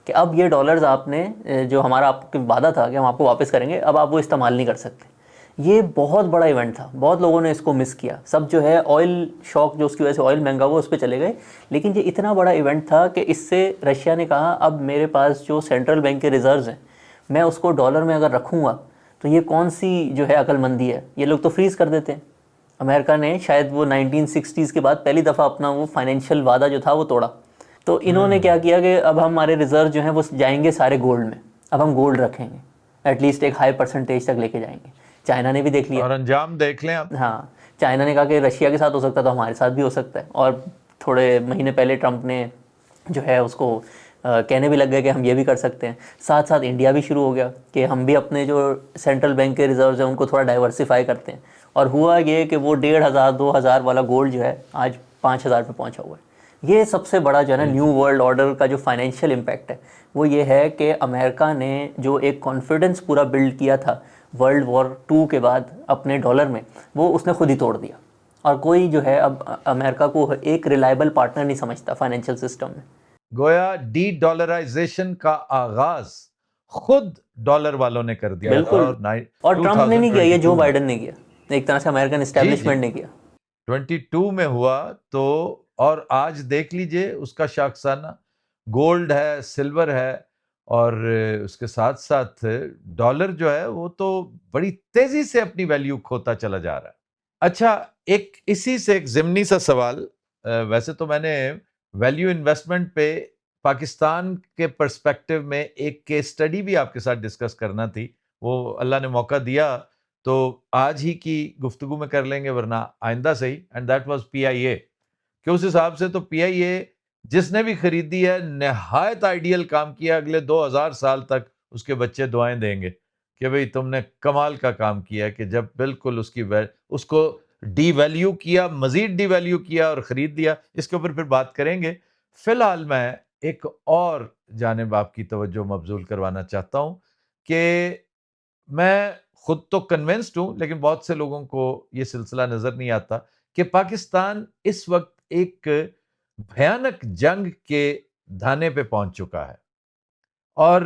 कि अब ये डॉलर्स आपने जो हमारा आपके वादा था कि हम आपको वापस करेंगे, अब आप वो इस्तेमाल नहीं कर सकते। ये बहुत बड़ा इवेंट था, बहुत लोगों ने इसको मिस किया। सब जो है ऑयल शॉक, जो उसकी वजह से ऑयल महंगा हुआ, उस पर चले गए। लेकिन ये इतना बड़ा इवेंट था कि इससे रशिया ने कहा अब मेरे पास जो सेंट्रल बैंक के रिजर्व्स हैं, मैं उसको डॉलर में अगर रखूँगा तो ये कौन सी जो है अक्लमंदी है, ये लोग तो फ्रीज़ कर देते हैं। अमेरिका ने शायद वो 1960s के बाद पहली दफ़ा अपना वो फाइनेंशियल वादा जो था वो तोड़ा। तो इन्होंने क्या किया कि अब हमारे रिजर्व जो हैं वो जाएंगे सारे गोल्ड में, अब हम गोल्ड रखेंगे, एटलीस्ट एक हाई परसेंटेज तक लेके जाएंगे। चाइना ने भी देख लिया, और अंजाम देख लें आप। हाँ, चाइना ने कहा कि रशिया के साथ हो सकता है तो हमारे साथ भी हो सकता है। और थोड़े महीने पहले ट्रंप ने जो है उसको कहने भी लग गए कि हम ये भी कर सकते हैं। साथ साथ इंडिया भी शुरू हो गया कि हम भी अपने जो सेंट्रल बैंक के रिजर्व्स हैं उनको थोड़ा डाइवर्सिफाई करते हैं। और हुआ ये कि वो 1500-2000 वाला गोल्ड जो है आज 5000 पे पहुंचा हुआ है। ये सबसे बड़ा जो है ना न्यू वर्ल्ड ऑर्डर का जो फाइनेंशियल इम्पैक्ट है वो ये है कि अमेरिका ने जो एक कॉन्फिडेंस पूरा बिल्ड किया था वर्ल्ड वॉर 2 के बाद अपने डॉलर में, वो उसने खुद ही तोड़ दिया। और कोई जो है अब अमेरिका को एक रिलायबल पार्टनर नहीं समझता फाइनेंशियल सिस्टम में। गोया डी डॉलराइजेशन का आगाज खुद डॉलर वालों ने कर दिया था। और ट्रंप ने नहीं किया, ये जो 2022 बाइडन ने किया, एक तरह से अमेरिकन एस्टेब्लिशमेंट ने किया। 22 में हुआ तो, और आज देख लीजिए उसका शाखसाना गोल्ड है, सिल्वर है, और उसके साथ साथ डॉलर जो है वो तो बड़ी तेजी से अपनी वैल्यू खोता चला जा रहा है। अच्छा, एक इसी से एक ज़िमनी सा सवाल, वैसे तो मैंने वैल्यू इन्वेस्टमेंट पे पाकिस्तान के पर्सपेक्टिव में एक केस स्टडी भी आपके साथ डिस्कस करना थी, वो अल्लाह ने मौका दिया तो आज ही की गुफ्तगू में कर लेंगे, वरना आइंदा सही। एंड दैट वाज पीआईए, कि उस हिसाब से तो पीआईए जिसने भी खरीदी है निहायत आइडियल काम किया। अगले 2000 साल तक उसके बच्चे दुआएं देंगे कि भाई तुमने कमाल का काम किया, कि जब बिल्कुल उसको डीवैल्यू किया, मजीद डीवैल्यू किया और खरीद लिया। इसके ऊपर फिर बात करेंगे। फिलहाल मैं एक और जानिब आपकी तवज्जो मबजूल करवाना चाहता हूं कि मैं खुद तो कन्विंस्ड हूं, लेकिन बहुत से लोगों को यह सिलसिला नजर नहीं आता कि पाकिस्तान इस वक्त एक भयानक जंग के धाने पे पहुंच चुका है। और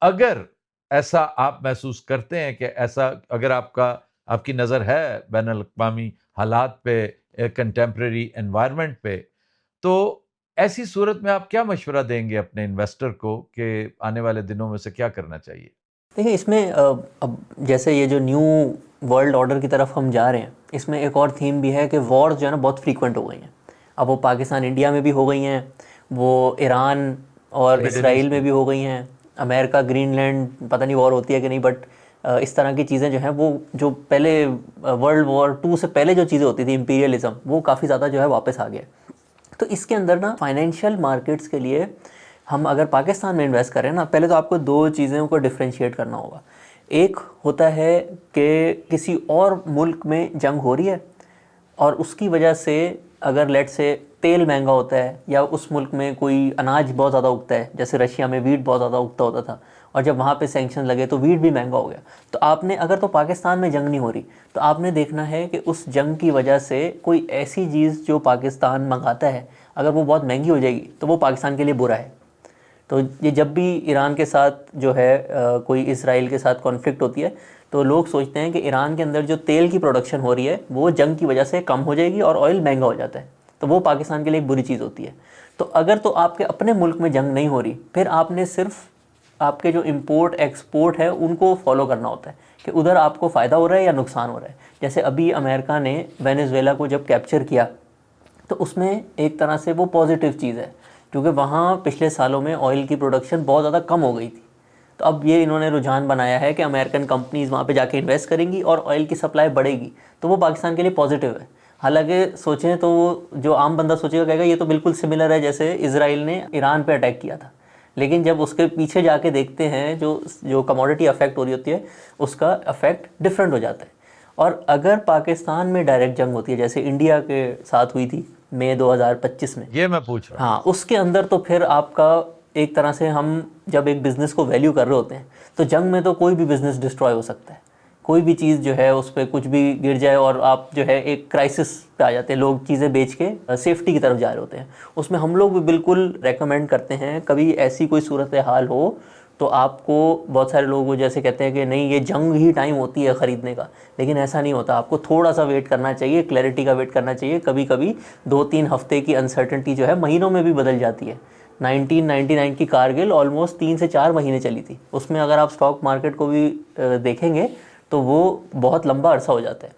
अगर ऐसा आप महसूस करते हैं कि ऐसा अगर आपकी नज़र है बैनुल अक़वामी हालात पे, कंटेम्प्रेरी एनवायरनमेंट पे, तो ऐसी सूरत में आप क्या मशवरा देंगे अपने इन्वेस्टर को कि आने वाले दिनों में से क्या करना चाहिए? देखिए, इसमें अब जैसे ये जो न्यू वर्ल्ड ऑर्डर की तरफ हम जा रहे हैं, इसमें एक और थीम भी है कि वॉर जो है ना बहुत फ्रीक्वेंट हो गई हैं। अब वो पाकिस्तान इंडिया में भी हो गई हैं, वो ईरान और इसराइल में भी हो गई हैं, अमेरिका ग्रीनलैंड पता नहीं वॉर होती है कि नहीं, बट इस तरह की चीज़ें जो हैं वो जो पहले वर्ल्ड वॉर 2 से पहले जो चीज़ें होती थी, इंपीरियलिज्म, वो काफ़ी ज़्यादा जो है वापस आ गया। तो इसके अंदर ना फाइनेंशियल मार्केट्स के लिए हम अगर पाकिस्तान में इन्वेस्ट करें ना, पहले तो आपको दो चीज़ों को डिफ्रेंशिएट करना होगा। एक होता है कि किसी और मुल्क में जंग हो रही है और उसकी वजह से अगर लेट से तेल महंगा होता है या उस मुल्क में कोई अनाज बहुत ज़्यादा उगता है, जैसे रशिया में वीट बहुत ज़्यादा उगता होता था और जब वहाँ पे सैंक्शन लगे तो वीट भी महंगा हो गया। तो आपने अगर तो पाकिस्तान में जंग नहीं हो रही तो आपने देखना है कि उस जंग की वजह से कोई ऐसी चीज़ जो पाकिस्तान मंगाता है अगर वो बहुत महंगी हो जाएगी तो वो पाकिस्तान के लिए बुरा है। तो ये जब भी ईरान के साथ जो है कोई इसराइल के साथ कॉन्फ्लिक्ट होती है तो लोग सोचते हैं कि ईरान के अंदर जो तेल की प्रोडक्शन हो रही है वो जंग की वजह से कम हो जाएगी और ऑयल महंगा हो जाता है, तो वो पाकिस्तान के लिए एक बुरी चीज़ होती है। तो अगर तो आपके अपने मुल्क में जंग नहीं हो रही, फिर आपने सिर्फ आपके जो इंपोर्ट एक्सपोर्ट है उनको फॉलो करना होता है कि उधर आपको फ़ायदा हो रहा है या नुकसान हो रहा है। जैसे अभी अमेरिका ने वेनेजुएला को जब कैप्चर किया तो उसमें एक तरह से वो पॉजिटिव चीज़ है, क्योंकि वहाँ पिछले सालों में ऑयल की प्रोडक्शन बहुत ज़्यादा कम हो गई थी। तो अब ये इन्होंने रुझान बनाया है कि अमेरिकन कंपनीज़ वहाँ पे जाके इन्वेस्ट करेंगी और ऑयल की सप्लाई बढ़ेगी, तो वो पाकिस्तान के लिए पॉजिटिव है। हालांकि सोचें तो वो जो आम बंदा सोचेगा कहेगा ये तो बिल्कुल सिमिलर है जैसे इजराइल ने ईरान पे अटैक किया था, लेकिन जब उसके पीछे जाके देखते हैं जो जो कमोडिटी अफेक्ट हो रही होती है उसका अफेक्ट डिफरेंट हो जाता है। और अगर पाकिस्तान में डायरेक्ट जंग होती है जैसे इंडिया के साथ हुई थी मई 2025 में, ये मैं पूछ रहा हूँ। हाँ, उसके अंदर तो फिर आपका एक तरह से हम जब एक बिज़नेस को वैल्यू कर रहे होते हैं तो जंग में तो कोई भी बिज़नेस डिस्ट्रॉय हो सकता है, कोई भी चीज़ जो है उस पर कुछ भी गिर जाए और आप जो है एक क्राइसिस पे आ जाते हैं, लोग चीज़ें बेच के सेफ्टी की तरफ जा रहे होते हैं। उसमें हम लोग भी बिल्कुल रेकमेंड करते हैं कभी ऐसी कोई सूरत हाल हो तो आपको, बहुत सारे लोग वो जैसे कहते हैं कि नहीं ये जंग ही टाइम होती है ख़रीदने का, लेकिन ऐसा नहीं होता, आपको थोड़ा सा वेट करना चाहिए, क्लैरिटी का वेट करना चाहिए। कभी कभी 2-3 हफ्ते की अनसर्टेनिटी जो है महीनों में भी बदल जाती है। 1999 की कारगिल ऑलमोस्ट 3 से 4 महीने चली थी, उसमें अगर आप स्टॉक मार्केट को भी देखेंगे तो वो बहुत लंबा अरसा हो जाता है।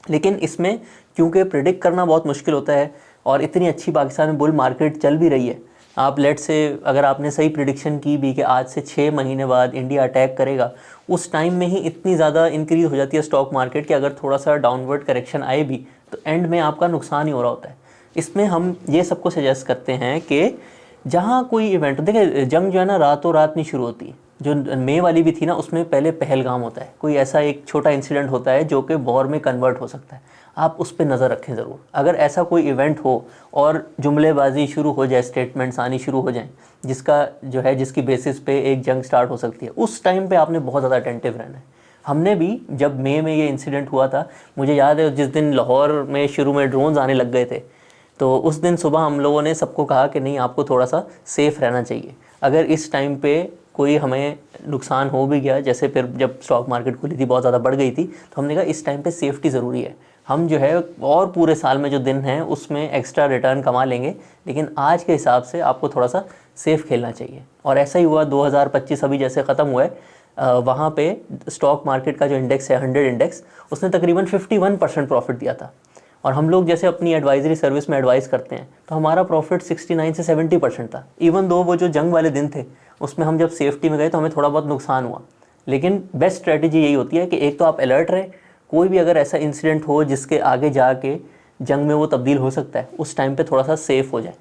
लेकिन इसमें क्योंकि प्रिडिक्ट करना बहुत मुश्किल होता है और इतनी अच्छी पाकिस्तान में बुल मार्केट चल भी रही है, आप लेट से अगर आपने सही प्रिडिक्शन की भी कि आज से 6 महीने बाद इंडिया अटैक करेगा, उस टाइम में ही इतनी ज़्यादा इंक्रीज़ हो जाती है स्टॉक मार्केट कि अगर थोड़ा सा डाउनवर्ड करेक्शन आए भी तो एंड में आपका नुकसान ही हो रहा होता है। इसमें हम ये सबको सजेस्ट करते हैं कि जहाँ कोई इवेंट, देखिए जंग जो है ना रातों रात नहीं शुरू होती, जो मई वाली भी थी ना उसमें पहले पहलगाम होता है, कोई ऐसा एक छोटा इंसिडेंट होता है जो कि वॉर में कन्वर्ट हो सकता है, आप उस पर नज़र रखें ज़रूर। अगर ऐसा कोई इवेंट हो और जुमलेबाजी शुरू हो जाए, स्टेटमेंट्स आनी शुरू हो जाएं जिसका जो है जिसकी बेसिस पे एक जंग स्टार्ट हो सकती है, उस टाइम पे आपने बहुत ज़्यादा अटेंटिव रहना है। हमने भी जब मई में ये इंसिडेंट हुआ था, मुझे याद है जिस दिन लाहौर में शुरू में ड्रोन्स आने लग गए थे, तो उस दिन सुबह हम लोगों ने सबको कहा कि नहीं आपको थोड़ा सा सेफ़ रहना चाहिए। अगर इस टाइम पे कोई हमें नुकसान हो भी गया, जैसे फिर जब स्टॉक मार्केट खुली थी बहुत ज़्यादा बढ़ गई थी, तो हमने कहा इस टाइम पे सेफ्टी ज़रूरी है। हम जो है और पूरे साल में जो दिन हैं उसमें एक्स्ट्रा रिटर्न कमा लेंगे, लेकिन आज के हिसाब से आपको थोड़ा सा सेफ़ खेलना चाहिए। और ऐसा ही हुआ 2025 अभी जैसे ख़त्म हुआ है, वहाँ पे स्टॉक मार्केट का जो इंडेक्स है 100 इंडेक्स, उसने तकरीबन 51% प्रॉफिट दिया था। और हम लोग जैसे अपनी एडवाइजरी सर्विस में एडवाइस करते हैं तो हमारा प्रॉफिट 69 से 70% था। इवन दो वो जो जंग वाले दिन थे उसमें हम जब सेफ्टी में गए तो हमें थोड़ा बहुत नुकसान हुआ, लेकिन बेस्ट स्ट्रेटजी यही होती है कि एक तो आप अलर्ट रहे, कोई भी अगर ऐसा इंसिडेंट हो जिसके आगे जाके जंग में वो तब्दील हो सकता है, उस टाइम पे थोड़ा सा सेफ हो जाए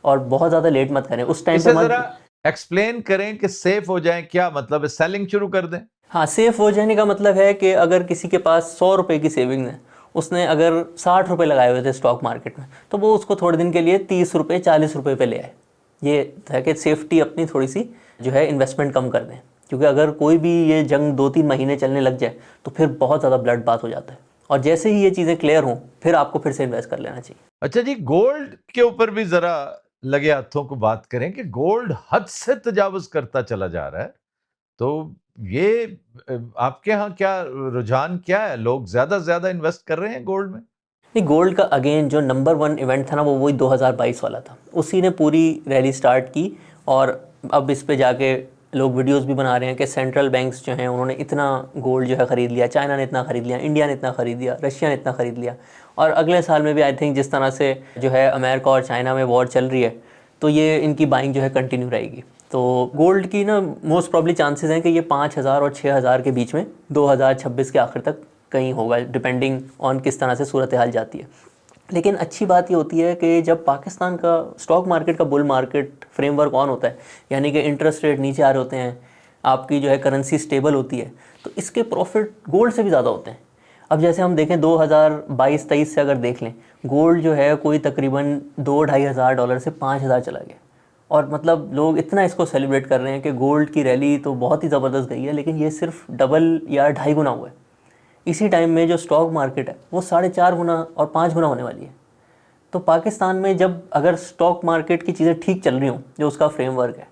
और बहुत ज़्यादा लेट मत करें उस टाइम पे इसे मत। जरा एक्सप्लेन करें कि सेफ हो जाए, क्या मतलब है? सेलिंग शुरू कर दें? हाँ, सेफ हो जाने का मतलब है कि अगर किसी के पास 100 रुपये की सेविंग है, उसने अगर 60 रुपये लगाए हुए थे स्टॉक मार्केट में, तो वो उसको थोड़े दिन के लिए 30 रुपये 40 रुपये पे ले आए। ये है कि सेफ्टी अपनी थोड़ी सी जो है इन्वेस्टमेंट कम कर दें, क्योंकि अगर कोई भी ये जंग 2-3 महीने चलने लग जाए तो फिर बहुत ज़्यादा ब्लड बात हो जाता है, और जैसे ही ये चीज़ें क्लियर हों फिर आपको फिर से इन्वेस्ट कर लेना चाहिए। अच्छा जी, गोल्ड के ऊपर भी जरा लगे हाथों को बात करें कि गोल्ड हद से तजावुज करता चला जा रहा है, तो ये आपके यहाँ क्या रुझान क्या है? लोग ज्यादा से ज्यादा इन्वेस्ट कर रहे हैं गोल्ड में? नहीं, गोल्ड का अगेन जो नंबर 1 इवेंट था ना वो वही 2022 वाला था, उसी ने पूरी रैली स्टार्ट की। और अब इस पे जाके लोग वीडियोस भी बना रहे हैं कि सेंट्रल बैंक्स जो हैं उन्होंने इतना गोल्ड जो है ख़रीद लिया, चाइना ने इतना ख़रीद लिया, इंडिया ने इतना ख़रीद लिया, रशिया ने इतना ख़रीद लिया। और अगले साल में भी आई थिंक जिस तरह से जो है अमेरिका और चाइना में वॉर चल रही है, तो ये इनकी बाइंग जो है कंटिन्यू रहेगी। तो गोल्ड की ना मोस्ट प्रॉब्ली चांसेस हैं कि ये 5,000 और 6,000 के बीच में 2026 के आखिर तक कहीं होगा, डिपेंडिंग ऑन किस तरह से सूरत हाल जाती है। लेकिन अच्छी बात ये होती है कि जब पाकिस्तान का स्टॉक मार्केट का बुल मार्केट फ्रेमवर्क ऑन होता है, यानी कि इंटरेस्ट रेट नीचे आ रहे होते हैं, आपकी जो है करेंसी स्टेबल होती है, तो इसके प्रॉफिट गोल्ड से भी ज़्यादा होते हैं। अब जैसे हम देखें 2022-23 से अगर देख लें, गोल्ड जो है कोई तकरीबन 2-2.5 हज़ार डॉलर से 5,000 चला गया, और मतलब लोग इतना इसको सेलिब्रेट कर रहे हैं कि गोल्ड की रैली तो बहुत ही ज़बरदस्त गई है, लेकिन ये सिर्फ डबल या 2.5 गुना हुआ है। इसी टाइम में जो स्टॉक मार्केट है वो 4.5 गुना और 5 गुना होने वाली है। तो पाकिस्तान में जब अगर स्टॉक मार्केट की चीज़ें ठीक चल रही हों, जो उसका फ्रेमवर्क है,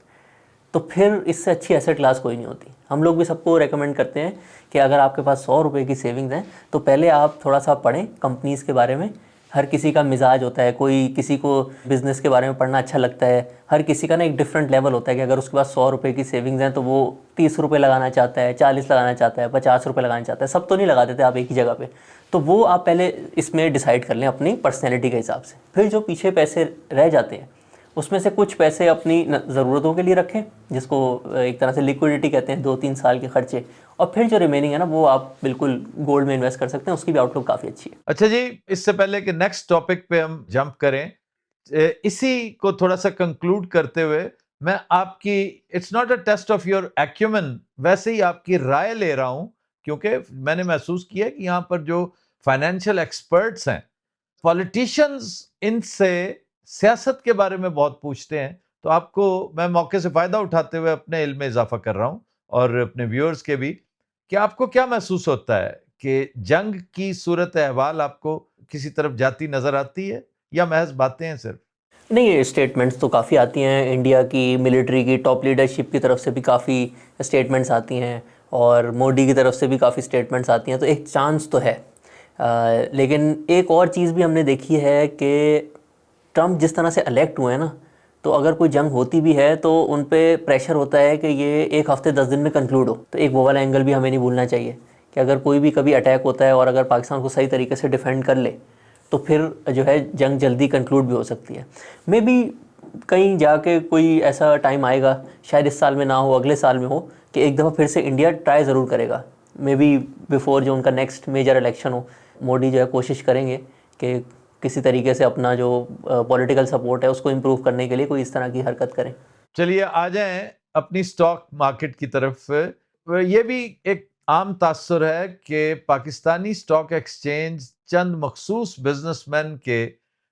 तो फिर इससे अच्छी एसेट क्लास कोई नहीं होती। हम लोग भी सबको रेकमेंड करते हैं कि अगर आपके पास 100 रुपये की सेविंग्स हैं तो पहले आप थोड़ा सा पढ़ें कंपनीज़ के बारे में। हर किसी का मिजाज होता है, कोई किसी को बिज़नेस के बारे में पढ़ना अच्छा लगता है, हर किसी का ना एक डिफरेंट लेवल होता है कि अगर उसके पास 100 रुपये की सेविंग्स हैं तो वो 30 रुपये लगाना चाहता है, 40 लगाना चाहता है, 50 रुपये लगाना चाहता है। सब तो नहीं लगा देते आप एक ही जगह पे, तो वो आप पहले इसमें डिसाइड कर लें अपनी पर्सनैलिटी के हिसाब से। फिर जो पीछे पैसे रह जाते हैं उसमें से कुछ पैसे अपनी ज़रूरतों के लिए रखें, जिसको एक तरह से लिक्विडिटी कहते हैं, 2-3 साल के खर्चे, और फिर जो रिमेनिंग है ना वो आप बिल्कुल गोल्ड में इन्वेस्ट कर सकते हैं, उसकी भी आउटलुक काफ़ी अच्छी है। अच्छा जी, इससे पहले कि नेक्स्ट टॉपिक पे हम जंप करें, इसी को थोड़ा सा कंक्लूड करते हुए मैं आपकी, it's not a test of your acumen, वैसे ही आपकी राय ले रहा हूं, क्योंकि मैंने महसूस किया कि यहाँ पर जो फाइनेंशियल एक्सपर्ट्स हैं, पॉलिटिशियंस इनसे सियासत के बारे में बहुत पूछते हैं, तो आपको मैं मौके से फायदा उठाते हुए अपने इल्म में इजाफा कर रहा हूं और अपने व्यूअर्स के भी, कि आपको क्या महसूस होता है कि जंग की सूरत अहवाल आपको किसी तरफ जाती नजर आती है या महज बातें हैं सिर्फ? नहीं, ये स्टेटमेंट्स तो काफ़ी आती हैं, इंडिया की मिलिट्री की टॉप लीडरशिप की तरफ से भी काफ़ी स्टेटमेंट्स आती हैं, और मोदी की तरफ से भी काफ़ी स्टेटमेंट्स आती हैं, तो एक चांस तो है। लेकिन एक और चीज़ भी हमने देखी है कि ट्रम्प जिस तरह से इलेक्ट हुए हैं ना, तो अगर कोई जंग होती भी है तो उन पे प्रेशर होता है कि ये 1 हफ्ते 10 दिन में कंक्लूड हो। तो एक वो वाला एंगल भी हमें नहीं भूलना चाहिए कि अगर कोई भी कभी अटैक होता है और अगर पाकिस्तान को सही तरीके से डिफेंड कर ले तो फिर जो है जंग जल्दी कंक्लूड भी हो सकती है। मे बी कहीं जाके कोई ऐसा टाइम आएगा, शायद इस साल में ना हो, अगले साल में हो, कि एक दफ़ा फिर से इंडिया ट्राई ज़रूर करेगा। मे बी बिफोर जो उनका नेक्स्ट मेजर इलेक्शन हो, मोदी जो है कोशिश करेंगे कि किसी तरीके से अपना जो पॉलिटिकल सपोर्ट है उसको इम्प्रूव करने के लिए कोई इस तरह की हरकत करें। चलिए आ जाएं अपनी स्टॉक मार्केट की तरफ। ये भी एक आम तासुर है कि पाकिस्तानी स्टॉक एक्सचेंज चंद मखसूस बिजनेसमैन के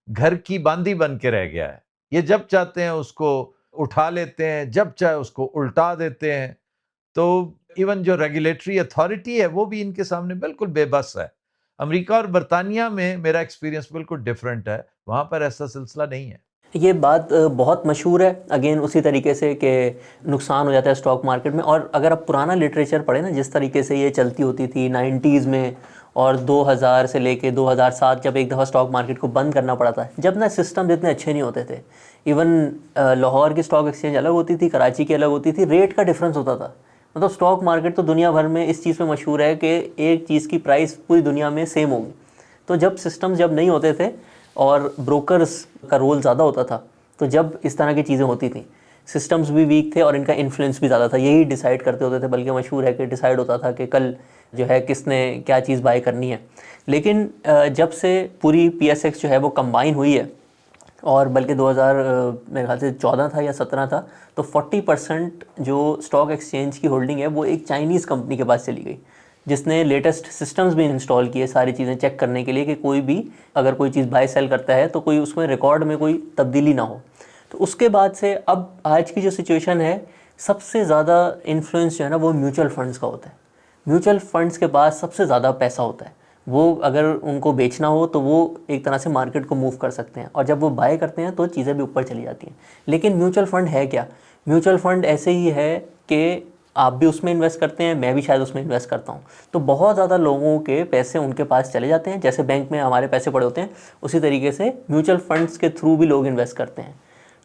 घर की बांदी बन के रह गया है। ये जब चाहते हैं उसको उठा लेते हैं, जब चाहे उसको उल्टा देते हैं। तो इवन जो रेगुलेटरी अथॉरिटी है वो भी इनके सामने बिल्कुल बेबस है। अमेरिका और बर्तानिया में मेरा एक्सपीरियंस बिल्कुल डिफरेंट है, वहां पर ऐसा सिलसिला नहीं है। ये बात बहुत मशहूर है, अगेन उसी तरीके से कि नुकसान हो जाता है स्टॉक मार्केट में। और अगर आप पुराना लिटरेचर पढ़ें ना, जिस तरीके से ये चलती होती थी 90s में, और 2000 से लेके 2007 जब एक दफ़ा स्टॉक मार्केट को बंद करना पड़ा था, जब ना सिस्टम इतने अच्छे नहीं होते थे। इवन लाहौर की स्टॉक एक्सचेंज अलग होती थी, कराची की अलग होती थी, रेट का डिफरेंस होता था। मतलब स्टॉक मार्केट तो दुनिया भर में इस चीज़ पे मशहूर है कि एक चीज़ की प्राइस पूरी दुनिया में सेम होगी। तो जब सिस्टम जब नहीं होते थे और ब्रोकर्स का रोल ज़्यादा होता था, तो जब इस तरह की चीज़ें होती थी, सिस्टम्स भी वीक थे और इनका इन्फ्लुएंस भी ज़्यादा था, यही डिसाइड करते होते थे। बल्कि मशहूर है कि डिसाइड होता था कि कल जो है किसने क्या चीज़ बाय करनी है। लेकिन जब से पूरी PSX जो है वो कंबाइन हुई है, और बल्कि 2000 मेरे ख्याल से 14 था या 17 था, तो 40% जो स्टॉक एक्सचेंज की होल्डिंग है वो एक चाइनीज़ कंपनी के पास चली गई, जिसने लेटेस्ट सिस्टम्स भी इंस्टॉल किए सारी चीज़ें चेक करने के लिए कि कोई भी अगर कोई चीज़ बाय सेल करता है तो कोई उसमें रिकॉर्ड में कोई तब्दीली ना हो। तो उसके बाद से अब आज की जो सिचुएशन है, सबसे ज़्यादा इन्फ्लुएंस जो है ना वो म्यूचुअल फंड्स का होता है। म्यूचुअल फंड्स के पास सबसे ज़्यादा पैसा होता है। वो अगर उनको बेचना हो तो वो एक तरह से मार्केट को मूव कर सकते हैं, और जब वो बाय करते हैं तो चीज़ें भी ऊपर चली जाती हैं। लेकिन म्यूचुअल फंड है क्या? म्यूचुअल फंड ऐसे ही है कि आप भी उसमें इन्वेस्ट करते हैं, मैं भी शायद उसमें इन्वेस्ट करता हूँ, तो बहुत ज़्यादा लोगों के पैसे उनके पास चले जाते हैं। जैसे बैंक में हमारे पैसे पड़े होते हैं, उसी तरीके से म्यूचुअल फंड्स के थ्रू भी लोग इन्वेस्ट करते हैं।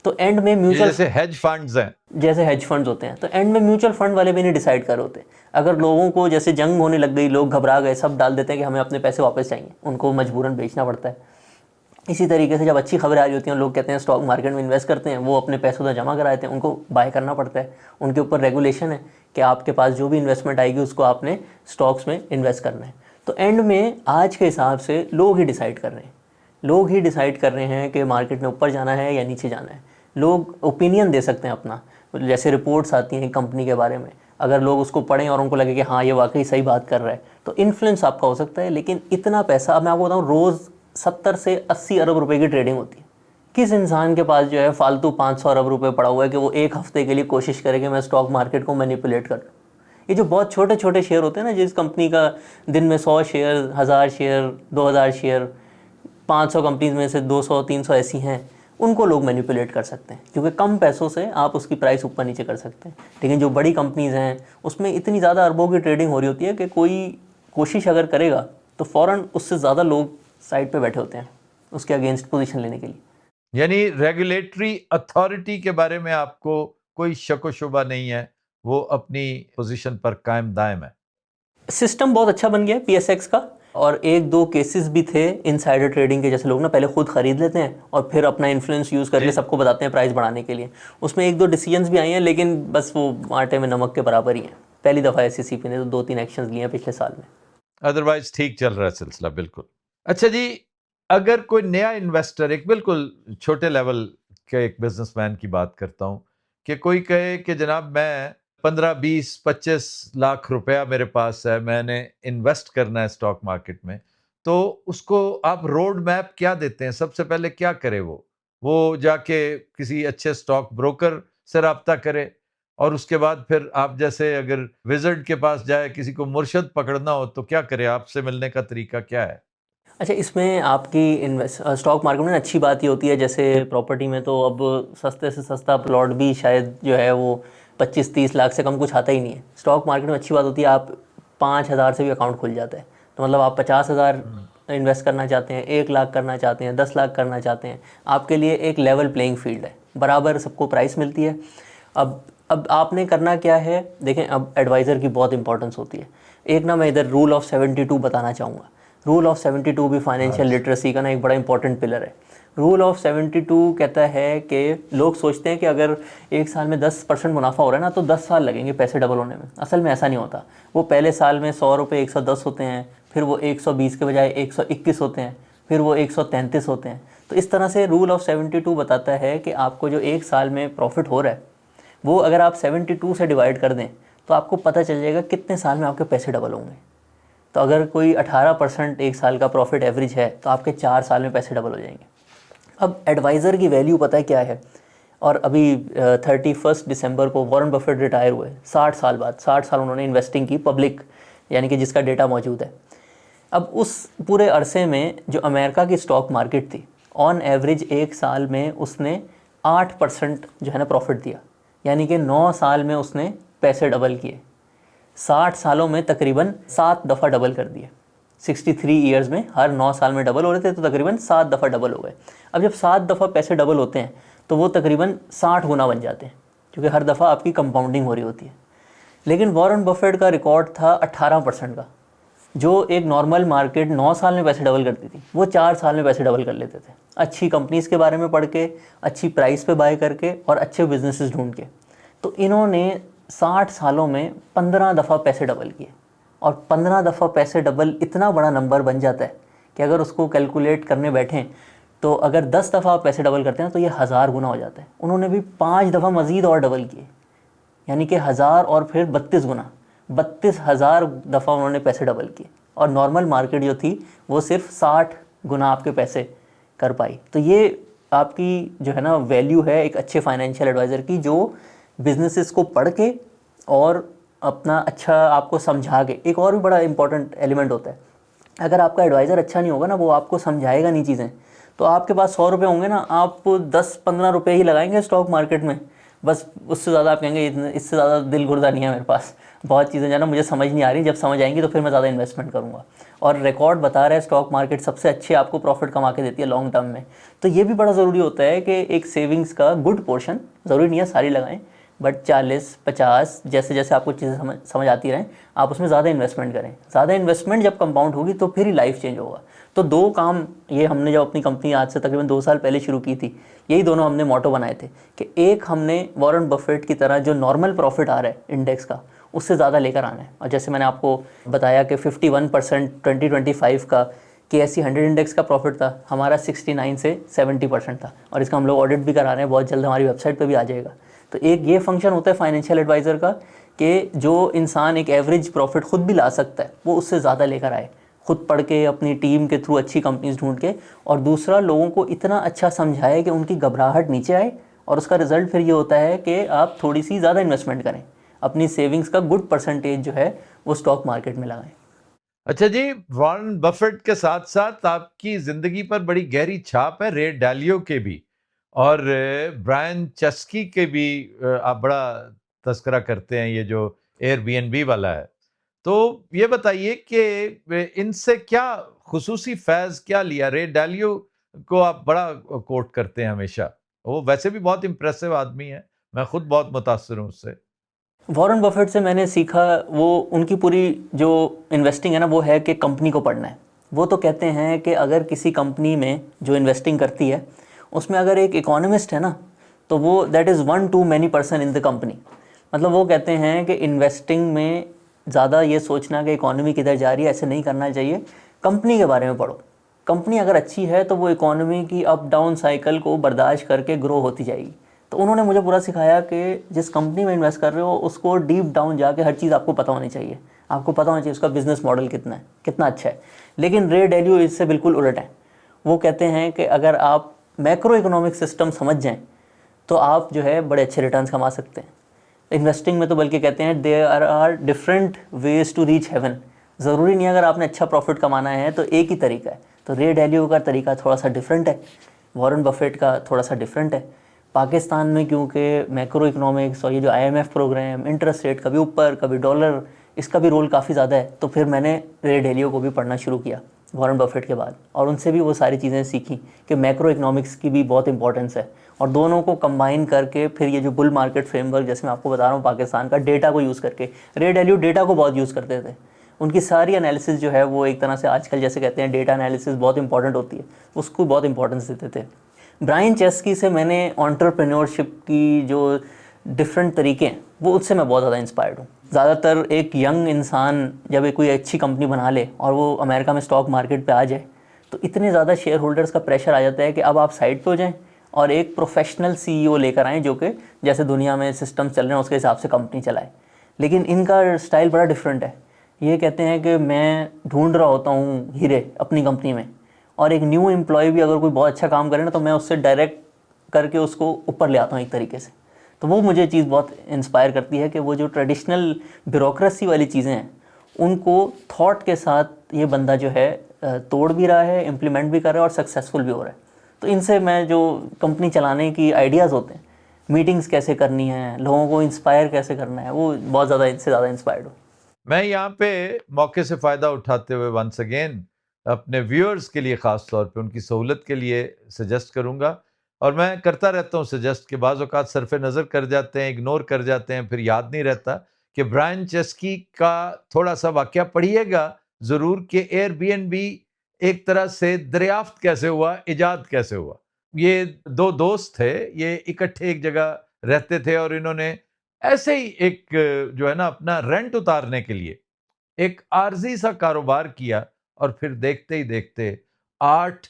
तो एंड में ये म्यूचुअल, जैसे हेज फंड्स हैं। जैसे हेज फंड्स होते हैं, तो एंड में म्यूचुअल फंड वाले भी नहीं डिसाइड कर रहे होते। अगर लोगों को जैसे जंग होने लग गई, लोग घबरा गए, सब डाल देते हैं कि हमें अपने पैसे वापस चाहिए, उनको मजबूरन बेचना पड़ता है। इसी तरीके से जब अच्छी खबरें आ रही होती हैं, लोग कहते हैं स्टॉक मार्केट में इन्वेस्ट करते हैं, वो अपने पैसों तो जमा करा देते हैं, उनको बाय करना पड़ता है। उनके ऊपर रेगुलेशन है कि आपके पास जो भी इन्वेस्टमेंट आएगी उसको आपने स्टॉक्स में इन्वेस्ट करना है। तो एंड में आज के हिसाब से लोग ही डिसाइड कर रहे हैं, लोग ही डिसाइड कर रहे हैं कि मार्केट में ऊपर जाना है या नीचे जाना है। लोग ओपिनियन दे सकते हैं अपना, जैसे रिपोर्ट्स आती हैं कंपनी के बारे में, अगर लोग उसको पढ़ें और उनको लगे कि हाँ ये वाकई सही बात कर रहा है, तो इन्फ्लुएंस आपका हो सकता है। लेकिन इतना पैसा, अब मैं आपको बताऊँ, रोज़ 70 से 80 अरब रुपए की ट्रेडिंग होती है। किस इंसान के पास जो है फालतू 500 अरब रुपए पड़ा हुआ है कि वो एक हफ्ते के लिए कोशिश करे कि मैं स्टॉक मार्केट को मैनिपुलेट कर लूँ? ये जो बहुत छोटे छोटे शेयर होते हैं ना, जिस कंपनी का दिन में 100 शेयर, 1000 शेयर, 2000 शेयर, 500 कंपनीज में से 200-300 ऐसी हैं, उनको लोग मैनिपुलेट कर सकते हैं, क्योंकि कम पैसों से आप उसकी प्राइस ऊपर नीचे कर सकते हैं। लेकिन जो बड़ी कंपनीज़ हैं उसमें इतनी ज़्यादा अरबों की ट्रेडिंग हो रही होती है कि कोई कोशिश अगर करेगा तो फ़ौरन उससे ज़्यादा लोग साइड पे बैठे होते हैं उसके अगेंस्ट पोजीशन लेने के लिए। यानी रेगुलेटरी अथॉरिटी के बारे में आपको कोई शक व शुबा नहीं है, वो अपनी पोजीशन पर कायम दायम है। सिस्टम बहुत अच्छा बन गया है PSX का, और एक दो केसेस भी थे इनसाइडर ट्रेडिंग के, जैसे लोग ना पहले खुद खरीद लेते हैं और फिर अपना इन्फ्लुएंस यूज़ करके जी। सबको बताते हैं प्राइस बढ़ाने के लिए। उसमें एक दो डिसीजंस भी आई हैं, लेकिन बस वो आटे में नमक के बराबर ही हैं। पहली दफ़ा एससीसीपी ने तो 2-3 एक्शंस लिए हैं पिछले साल में। अदरवाइज ठीक चल रहा है सिलसिला, बिल्कुल। अच्छा जी, अगर कोई नया इन्वेस्टर, एक बिल्कुल छोटे लेवल के एक बिजनेसमैन की बात करता हूँ, कि कोई कहे कि जनाब मैं 15, 20, 25 लाख रुपया मेरे पास है, मैंने इन्वेस्ट करना है स्टॉक मार्केट में, तो उसको आप रोड मैप क्या देते हैं? सबसे पहले क्या करे वो? वो जाके किसी अच्छे स्टॉक ब्रोकर से राब्ता करे, और उसके बाद फिर आप जैसे अगर विज़र्ड के पास जाए, किसी को मुर्शिद पकड़ना हो तो क्या करे? आपसे मिलने का तरीका क्या है? अच्छा, इसमें आपकी स्टॉक मार्केट में अच्छी बात ये होती है, जैसे प्रॉपर्टी में तो अब सस्ते से सस्ता प्लॉट भी शायद जो है वो 25-30 लाख से कम कुछ आता ही नहीं है। स्टॉक मार्केट में अच्छी बात होती है, आप 5,000 से भी अकाउंट खुल जाता है। तो मतलब आप 50,000 हुँ। इन्वेस्ट करना चाहते हैं, 1 लाख करना चाहते हैं, 10 लाख करना चाहते हैं, आपके लिए एक लेवल प्लेइंग फील्ड है, बराबर सबको प्राइस मिलती है। अब आपने करना क्या है, देखें, अब एडवाइज़र की बहुत इंपॉर्टेंस होती है। एक ना मैं इधर रूल ऑफ 72 बताना चाहूँगा। रूल ऑफ 72 भी फाइनेंशियल अच्छा। लिटरेसी का ना एक बड़ा इंपॉर्टेंट पिलर है। रूल ऑफ 72 कहता है कि लोग सोचते हैं कि अगर एक साल में 10% मुनाफा हो रहा है ना, तो 10 साल लगेंगे पैसे डबल होने में। असल में ऐसा नहीं होता। वो पहले साल में 100 रुपये 110 होते हैं, फिर वो 120 के बजाय 121 होते हैं, फिर वो 133 होते हैं। तो इस तरह से रूल ऑफ 72 बताता है कि आपको जो एक साल में प्रॉफिट हो रहा है, वो अगर आप 72 से डिवाइड कर दें तो आपको पता चल जाएगा कितने साल में आपके पैसे डबल होंगे। तो अगर कोई 18% एक साल का प्रॉफिट एवरेज है, तो आपके 4 साल में पैसे डबल हो जाएंगे। अब एडवाइज़र की वैल्यू पता है क्या है? और अभी 31 दिसंबर को वॉरेन बफेट रिटायर हुए, 60 साल बाद। 60 साल उन्होंने इन्वेस्टिंग की, पब्लिक यानी कि जिसका डेटा मौजूद है। अब उस पूरे अरसे में जो अमेरिका की स्टॉक मार्केट थी, ऑन एवरेज एक साल में उसने 8% जो है ना प्रॉफिट दिया, यानी कि 9 साल में उसने पैसे डबल किए। 60 सालों में तकरीबन 7 दफ़ा डबल कर दिए। 63 ईयर्स में हर 9 साल में डबल हो रहे थे, तो तकरीबन 7 दफ़ा डबल हो गए। अब जब 7 दफ़ा पैसे डबल होते हैं तो वो तकरीबन 60 गुना बन जाते हैं, क्योंकि हर दफ़ा आपकी कंपाउंडिंग हो रही होती है। लेकिन वॉरेन बफेट का रिकॉर्ड था 18% का। जो एक नॉर्मल मार्केट 9 साल में पैसे डबल करती थी, वो 4 साल में पैसे डबल कर लेते थे, अच्छी कंपनीज़ के बारे में पढ़ के, अच्छी प्राइस पे बाय करके और अच्छे बिजनेसेस ढूंढ के। तो इन्होंने 60 सालों में 15 दफ़ा पैसे डबल किए। और 15 दफ़ा पैसे डबल इतना बड़ा नंबर बन जाता है कि अगर उसको कैलकुलेट करने बैठें तो अगर 10 दफ़ा आप पैसे डबल करते हैं तो ये 1000 गुना हो जाता है। उन्होंने भी 5 दफ़ा मज़ीद और डबल किए, यानी कि 1000 और फिर 32 गुना, 32,000 दफ़ा उन्होंने पैसे डबल किए। और नॉर्मल मार्केट जो थी वो सिर्फ 60 गुना आपके पैसे कर पाई। तो ये आपकी जो है ना वैल्यू है एक अच्छे फाइनेंशियल एडवाइज़र की, जो बिजनेसेस को पढ़ के और अपना अच्छा आपको समझा के। एक और भी बड़ा इंपॉर्टेंट एलिमेंट होता है, अगर आपका एडवाइज़र अच्छा नहीं होगा ना, वो आपको समझाएगा नहीं चीज़ें, तो आपके पास 100 रुपये होंगे ना, आप 10-15 रुपये ही लगाएंगे स्टॉक मार्केट में, बस। उससे ज़्यादा आप कहेंगे इससे ज़्यादा दिल गुर्दा नहीं है मेरे पास, बहुत चीज़ें जो है ना मुझे समझ नहीं आ रही, जब समझ आएंगी तो फिर मैं ज़्यादा इन्वेस्टमेंट करूँगा। और रिकॉर्ड बता रहा है स्टॉक मार्केट सबसे अच्छे आपको प्रॉफिट कमा के देती है लॉन्ग टर्म में। तो ये भी बड़ा ज़रूरी होता है कि एक सेविंग्स का गुड पोर्शन, ज़रूरी नहीं है सारी लगाएं, बट 40-50 जैसे जैसे आपको चीज़ें समझ आती रहें, आप उसमें ज़्यादा इन्वेस्टमेंट करें। ज़्यादा इन्वेस्टमेंट जब कंपाउंड होगी तो फिर ही लाइफ चेंज होगा। तो दो काम ये हमने जब अपनी कंपनी आज से तकरीबन 2 साल पहले शुरू की थी, यही दोनों हमने मोटो बनाए थे कि एक हमने वॉरेन बफेट की तरह जो नॉर्मल प्रॉफिट आ रहा है इंडेक्स का, उससे ज़्यादा लेकर आना है। और जैसे मैंने आपको बताया कि 51% 2025 का KSE 100 इंडेक्स का प्रॉफिट था, हमारा 69 से 70% था। और इसका हम लोग ऑडिट भी करा रहे हैं, बहुत जल्द हमारी वेबसाइट पे भी आ जाएगा। तो एक ये फंक्शन होता है फाइनेंशियल एडवाइज़र का कि जो इंसान एक एवरेज प्रॉफिट खुद भी ला सकता है, वो उससे ज़्यादा लेकर आए, खुद पढ़ के, अपनी टीम के थ्रू अच्छी कंपनीज ढूंढ के, और दूसरा लोगों को इतना अच्छा समझाए कि उनकी घबराहट नीचे आए। और उसका रिजल्ट फिर ये होता है कि आप थोड़ी सी ज़्यादा इन्वेस्टमेंट करें, अपनी सेविंग्स का गुड परसेंटेज जो है वो स्टॉक मार्केट में लगाएं। अच्छा जी, वॉरेन बफेट के साथ-साथ आपकी ज़िंदगी पर बड़ी गहरी छाप है रे डालियो के भी, और ब्रायन चस्की के भी आप बड़ा तज़किरा करते हैं, ये जो एयरबीएनबी वाला है। तो ये बताइए कि इनसे क्या खुसूसी फैज़ क्या लिया? रे डालियो को आप बड़ा कोट करते हैं हमेशा। वो वैसे भी बहुत इम्प्रेसिव आदमी है। मैं खुद बहुत मुतासिर हूँ उससे। वॉरेन बफेट से मैंने सीखा, वो उनकी पूरी जो इन्वेस्टिंग है ना, वो है कि कंपनी को पढ़ना है। वो तो कहते हैं कि अगर किसी कंपनी में जो इन्वेस्टिंग करती है उसमें अगर एक इकोनॉमिस्ट है ना, तो वो that is one two many person in the company. मतलब वो कहते हैं कि इन्वेस्टिंग में ज़्यादा ये सोचना कि इकोनॉमी किधर जा रही है, ऐसे नहीं करना चाहिए। कंपनी के बारे में पढ़ो। कंपनी अगर अच्छी है तो वो इकोनॉमी की अप डाउन साइकिल को बर्दाश्त करके ग्रो होती जाएगी। तो उन्होंने मुझे पूरा सिखाया कि जिस कंपनी में इन्वेस्ट कर रहे हो उसको डीप डाउन जाके हर चीज़ आपको पता होनी चाहिए। आपको पता होना चाहिए उसका बिजनेस मॉडल कितना है, कितना अच्छा है। लेकिन रे डैलियो इससे बिल्कुल उलट है। वो कहते हैं कि अगर आप मैक्रो इकोनॉमिक सिस्टम समझ जाएं तो आप जो है बड़े अच्छे रिटर्न्स कमा सकते हैं। इन्वेस्टिंग में तो बल्कि कहते हैं there are different ways to reach heaven. ज़रूरी नहीं अगर आपने अच्छा प्रॉफिट कमाना है तो एक ही तरीका है। तो रे डैलियो का तरीका थोड़ा सा डिफरेंट है, वॉरेन बफेट का थोड़ा सा डिफरेंट है। पाकिस्तान में क्योंकि मैक्रो इकोनॉमिक्स और ये जो आईएमएफ प्रोग्राम, इंटरेस्ट रेट कभी ऊपर कभी डॉलर, इसका भी रोल काफ़ी ज़्यादा है। तो फिर मैंने रे डैलियो को भी पढ़ना शुरू किया वॉरेन बफेट के बाद, और उनसे भी वो सारी चीज़ें सीखी कि मैक्रो इकोनॉमिक्स की भी बहुत इंपॉर्टेंस है। और दोनों को कंबाइन करके फिर ये जो बुल मार्केट फ्रेमवर्क, जैसे मैं आपको बता रहा हूँ पाकिस्तान का, डेटा को यूज़ करके, रे डैलियो डेटा को बहुत यूज़ करते थे। उनकी सारी एनालिसिस जो है वो एक तरह से आजकल जैसे कहते हैं डेटा एनालिसिस बहुत इंपॉर्टेंट होती है, उसको बहुत इंपॉर्टेंस देते थे। ब्रायन चेस्की से मैंने एंटरप्रेन्योरशिप की जो डिफरेंट तरीके हैं वो, उससे मैं बहुत ज़्यादा इंस्पायर्ड हूँ। ज़्यादातर एक यंग इंसान जब एक कोई अच्छी कंपनी बना ले और वो अमेरिका में स्टॉक मार्केट पे आ जाए तो इतने ज़्यादा शेयर होल्डर्स का प्रेशर आ जाता है कि अब आप साइड पे हो जाएं और एक प्रोफेशनल सीईओ लेकर आएँ जो कि जैसे दुनिया में सिस्टम चल रहे हैं उसके हिसाब से कंपनी चलाए। लेकिन इनका स्टाइल बड़ा डिफरेंट है। ये कहते हैं कि मैं ढूंढ रहा होता हूँ हीरे अपनी कंपनी में, और एक न्यू एम्प्लॉय भी अगर कोई बहुत अच्छा काम करे ना तो मैं उससे डायरेक्ट करके उसको ऊपर ले आता हूँ एक तरीके से। तो वो मुझे चीज़ बहुत इंस्पायर करती है कि वो जो ट्रेडिशनल ब्यूरोक्रेसी वाली चीज़ें हैं उनको थॉट के साथ ये बंदा जो है तोड़ भी रहा है, इम्प्लीमेंट भी कर रहा है और सक्सेसफुल भी हो रहा है। तो इनसे मैं जो कंपनी चलाने की आइडियाज़ होते हैं, मीटिंग्स कैसे करनी है, लोगों को इंस्पायर कैसे करना है, वो बहुत ज़्यादा इनसे ज़्यादा इंस्पायर्ड हूँ। मैं यहाँ पे मौके से फ़ायदा उठाते हुए वंस अगेन अपने व्यूअर्स के लिए ख़ास तौर पे उनकी सहूलत के लिए सजेस्ट करूँगा, और मैं करता रहता हूँ सजेस्ट के बाज़ औक़ात सरफ़े नज़र कर जाते हैं, इग्नोर कर जाते हैं, फिर याद नहीं रहता कि ब्रायन चेस्की का थोड़ा-सा वाक़या पढ़िएगा ज़रूर कि एयरबीएनबी एक तरह से दरियाफ़्त कैसे हुआ, इजाद कैसे हुआ। ये 2 दोस्त थे, ये इकट्ठे एक जगह रहते थे और इन्होंने ऐसे ही एक जो है ना अपना रेंट उतारने के लिए एक आर्जी सा कारोबार किया, और फिर देखते ही देखते 8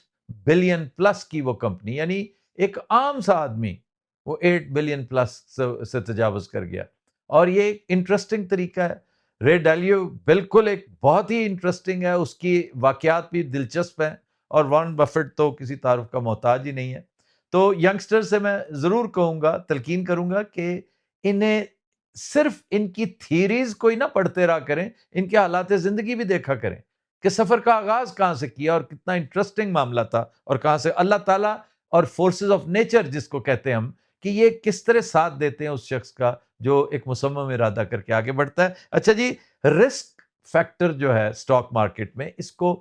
बिलियन प्लस की वो कंपनी, यानी एक आम सा आदमी वो 8 बिलियन प्लस से तजावज कर गया। और ये एक इंटरेस्टिंग तरीका है। रे डालियो बिल्कुल एक बहुत ही इंटरेस्टिंग है, उसकी वाकयात भी दिलचस्प हैं, और वॉरेन बफेट तो किसी तारुफ का मोहताज ही नहीं है। तो यंगस्टर से मैं ज़रूर कहूँगा, तलकीन करूँगा कि इन्हें सिर्फ इनकी थियरीज को ही ना पढ़ते रहा करें, इनके हालात ज़िंदगी भी देखा करें कि सफ़र का आगाज़ कहाँ से किया और कितना इंटरेस्टिंग मामला था, और कहाँ से अल्लाह ताला और फोर्सेस ऑफ नेचर जिसको कहते हैं हम, कि ये किस तरह साथ देते हैं उस शख्स का जो एक मुसम्मम इरादा करके आगे बढ़ता है। अच्छा जी, रिस्क फैक्टर जो है स्टॉक मार्केट में, इसको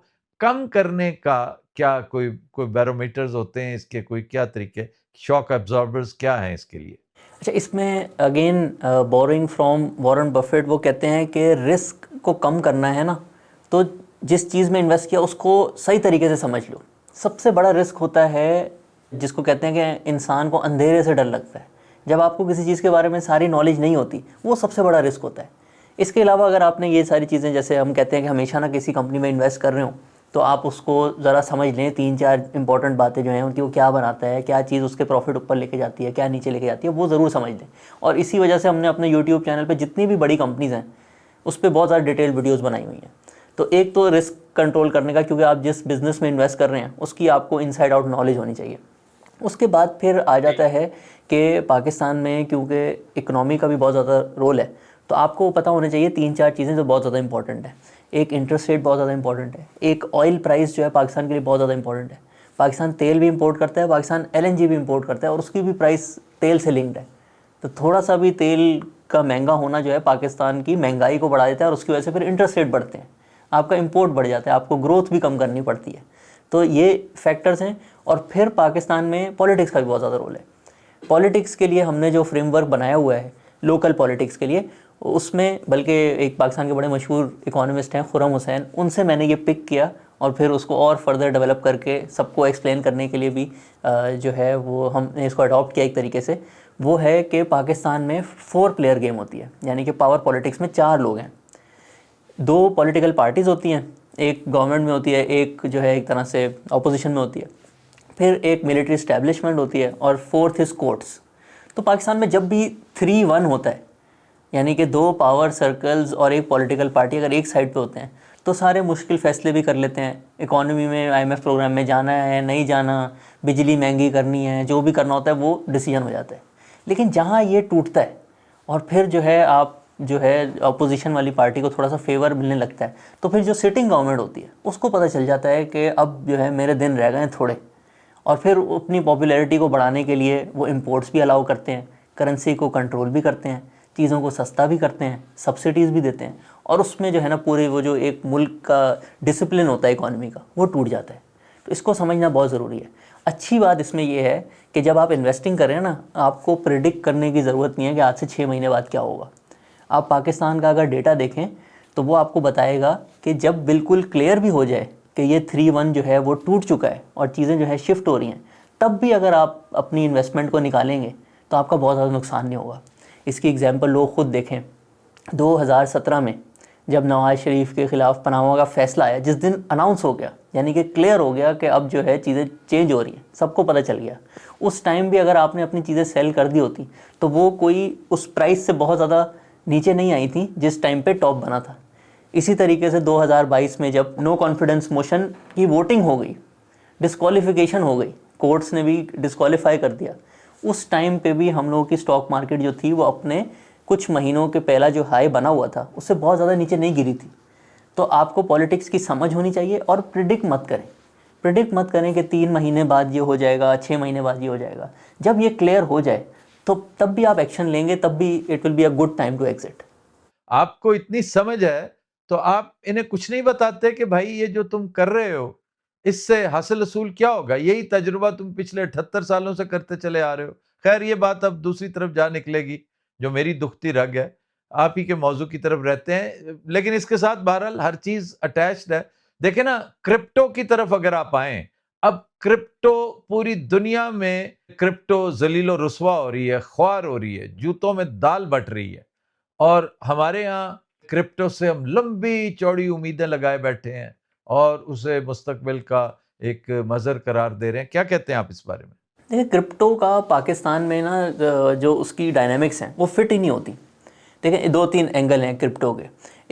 कम करने का क्या कोई कोई बैरोमीटर्स होते हैं इसके, कोई क्या तरीके, शॉक एब्जॉर्बर्स क्या हैं इसके लिए? अच्छा, इसमें again boring from Warren Buffett, वो कहते हैं कि रिस्क को कम करना है ना, तो जिस चीज़ में इन्वेस्ट किया उसको सही तरीके से समझ लो। सबसे बड़ा रिस्क होता है जिसको कहते हैं कि इंसान को अंधेरे से डर लगता है। जब आपको किसी चीज़ के बारे में सारी नॉलेज नहीं होती, वो सबसे बड़ा रिस्क होता है। इसके अलावा अगर आपने ये सारी चीज़ें, जैसे हम कहते हैं कि हमेशा ना किसी कंपनी में इन्वेस्ट कर रहे हो, तो आप उसको ज़रा समझ लें, 3-4 इंपॉर्टेंट बातें जो हैं उनकी, वो क्या बनाता है, क्या चीज़ उसके प्रॉफिट ऊपर लेके जाती है, क्या नीचे लेके जाती है, वो ज़रूर समझ लें। और इसी वजह से हमने अपने यूट्यूब चैनल पे जितनी भी बड़ी कंपनीज़ हैं उस पर बहुत ज़्यादा डिटेल वीडियोज़ बनाई हुई हैं। तो एक तो रिस्क कंट्रोल करने का, क्योंकि आप जिस बिज़नेस में इन्वेस्ट कर रहे हैं उसकी आपको इनसाइड आउट नॉलेज होनी चाहिए। उसके बाद फिर आ जाता है कि पाकिस्तान में क्योंकि इकनॉमी का भी बहुत ज़्यादा रोल है, तो आपको पता होना चाहिए 3-4 चीज़ें जो बहुत ज़्यादा इंपॉर्टेंट है। एक इंटरेस्ट रेट बहुत ज़्यादा इंपॉर्टेंट है, एक ऑयल प्राइस जो है पाकिस्तान के लिए बहुत ज़्यादा इंपॉर्टेंट है। पाकिस्तान तेल भी इंपोर्ट करता है, पाकिस्तान एलएनजी भी इंपोर्ट करता है, और उसकी भी प्राइस तेल से लिंक्ड है। तो थोड़ा सा भी तेल का महंगा होना जो है पाकिस्तान की महंगाई को बढ़ा देता है, और उसकी वजह से फिर इंटरेस्ट रेट बढ़ते हैं, आपका इंपोर्ट बढ़ जाता है, आपको ग्रोथ भी कम करनी पड़ती है। तो ये फैक्टर्स हैं। और फिर पाकिस्तान में पॉलिटिक्स का भी बहुत ज़्यादा रोल है। पॉलिटिक्स के लिए हमने जो फ्रेमवर्क बनाया हुआ है लोकल पॉलिटिक्स के लिए। उसमें बल्कि एक पाकिस्तान के बड़े मशहूर इकोनॉमिस्ट हैं खुर्रम हुसैन, उनसे मैंने ये पिक किया और फिर उसको और फर्दर डेवलप करके सबको एक्सप्लेन करने के लिए भी जो है वो हमने इसको अडॉप्ट किया एक तरीके से। वो है कि पाकिस्तान में 4 प्लेयर गेम होती है, यानी कि पावर पॉलिटिक्स में 4 लोग हैं। 2 पॉलिटिकल पार्टीज़ होती हैं, एक गवर्नमेंट में होती है, एक जो है एक तरह से अपोजिशन में होती है, फिर एक मिलिट्री इस्टेब्लिशमेंट होती है और 4th इज़ कोर्ट्स। तो पाकिस्तान में जब भी 3-1 होता है, यानी कि 2 पावर सर्कल्स और एक पॉलिटिकल पार्टी अगर एक साइड पे होते हैं, तो सारे मुश्किल फ़ैसले भी कर लेते हैं। इकॉनमी में IMF प्रोग्राम में जाना है नहीं जाना, बिजली महंगी करनी है, जो भी करना होता है वो डिसीजन हो जाता है। लेकिन जहाँ ये टूटता है और फिर जो है आप जो है अपोजिशन वाली पार्टी को थोड़ा सा फेवर मिलने लगता है, तो फिर जो सिटिंग गवर्नमेंट होती है उसको पता चल जाता है कि अब जो है मेरे दिन रह गए हैं थोड़े, और फिर अपनी पॉपुलैरिटी को बढ़ाने के लिए वो इंपोर्ट्स भी अलाउ करते हैं, करेंसी को कंट्रोल भी करते हैं, चीज़ों को सस्ता भी करते हैं, सब्सिडीज़ भी देते हैं, और उसमें जो है ना पूरे वो जो एक मुल्क का डिसिप्लिन होता है इकॉनमी का वो टूट जाता है। तो इसको समझना बहुत ज़रूरी है। अच्छी बात इसमें ये है कि जब आप इन्वेस्टिंग करें ना, आपको प्रिडिक्ट करने की ज़रूरत नहीं है कि आज से 6 महीने बाद क्या होगा। आप पाकिस्तान का अगर डेटा देखें तो वो आपको बताएगा कि जब बिल्कुल क्लियर भी हो जाए कि ये 3-1 जो है वो टूट चुका है और चीज़ें जो है शिफ्ट हो रही हैं, तब भी अगर आप अपनी इन्वेस्टमेंट को निकालेंगे तो आपका बहुत ज़्यादा नुकसान नहीं होगा। इसकी एग्जांपल लोग खुद देखें। 2017 में जब नवाज़ शरीफ के ख़िलाफ़ पनामा का फ़ैसला आया, जिस दिन अनाउंस हो गया, यानी कि क्लियर हो गया कि अब जो है चीज़ें चेंज हो रही हैं, सबको पता चल गया, उस टाइम भी अगर आपने अपनी चीज़ें सेल कर दी होती तो वो कोई उस प्राइस से बहुत ज़्यादा नीचे नहीं आई थी जिस टाइम पे टॉप बना था। इसी तरीके से 2022 में जब नो कॉन्फिडेंस मोशन की वोटिंग हो गई, डिस्क्वालिफिकेशन हो गई, कोर्ट्स ने भी डिस्क्वालीफाई कर दिया, उस टाइम पे भी हम लोगों की स्टॉक मार्केट जो थी वो अपने कुछ महीनों के पहला जो हाई बना हुआ था उससे बहुत ज़्यादा नीचे नहीं गिरी थी। तो आपको पॉलिटिक्स की समझ होनी चाहिए और प्रिडिक्ट मत करें कि 3 महीने बाद ये हो जाएगा, 6 महीने बाद ये हो जाएगा। जब ये क्लियर हो जाए तो तब भी आप एक्शन लेंगे, तब भी it will be a good time to exit. आपको इतनी समझ है तो आप इन्हें कुछ नहीं बताते कि भाई ये जो तुम कर रहे हो इससे हासिल असूल क्या होगा? यही तजुर्बा तुम पिछले 78 सालों से करते चले आ रहे हो। खैर ये बात अब दूसरी तरफ जा निकलेगी, जो मेरी दुखती रग है। आप ही के मौजू की तरफ रहते हैं, लेकिन इसके साथ बहरहाल हर चीज अटैच्ड है। देखे ना, क्रिप्टो की तरफ अगर आप आए, अब क्रिप्टो पूरी दुनिया में क्रिप्टो जलीलो रुस्वा हो रही है, ख्वार हो रही है, जूतों में दाल बट रही है। और हमारे यहाँ क्रिप्टो से हम लंबी चौड़ी उम्मीदें लगाए बैठे हैं और उसे मुस्तकबिल का एक मज़र करार दे रहे हैं। क्या कहते हैं आप इस बारे में? देखिए, क्रिप्टो का पाकिस्तान में ना जो उसकी डायनामिक्स हैं वो फिट ही नहीं होती। देखिए, 2-3 एंगल हैं क्रिप्टो के।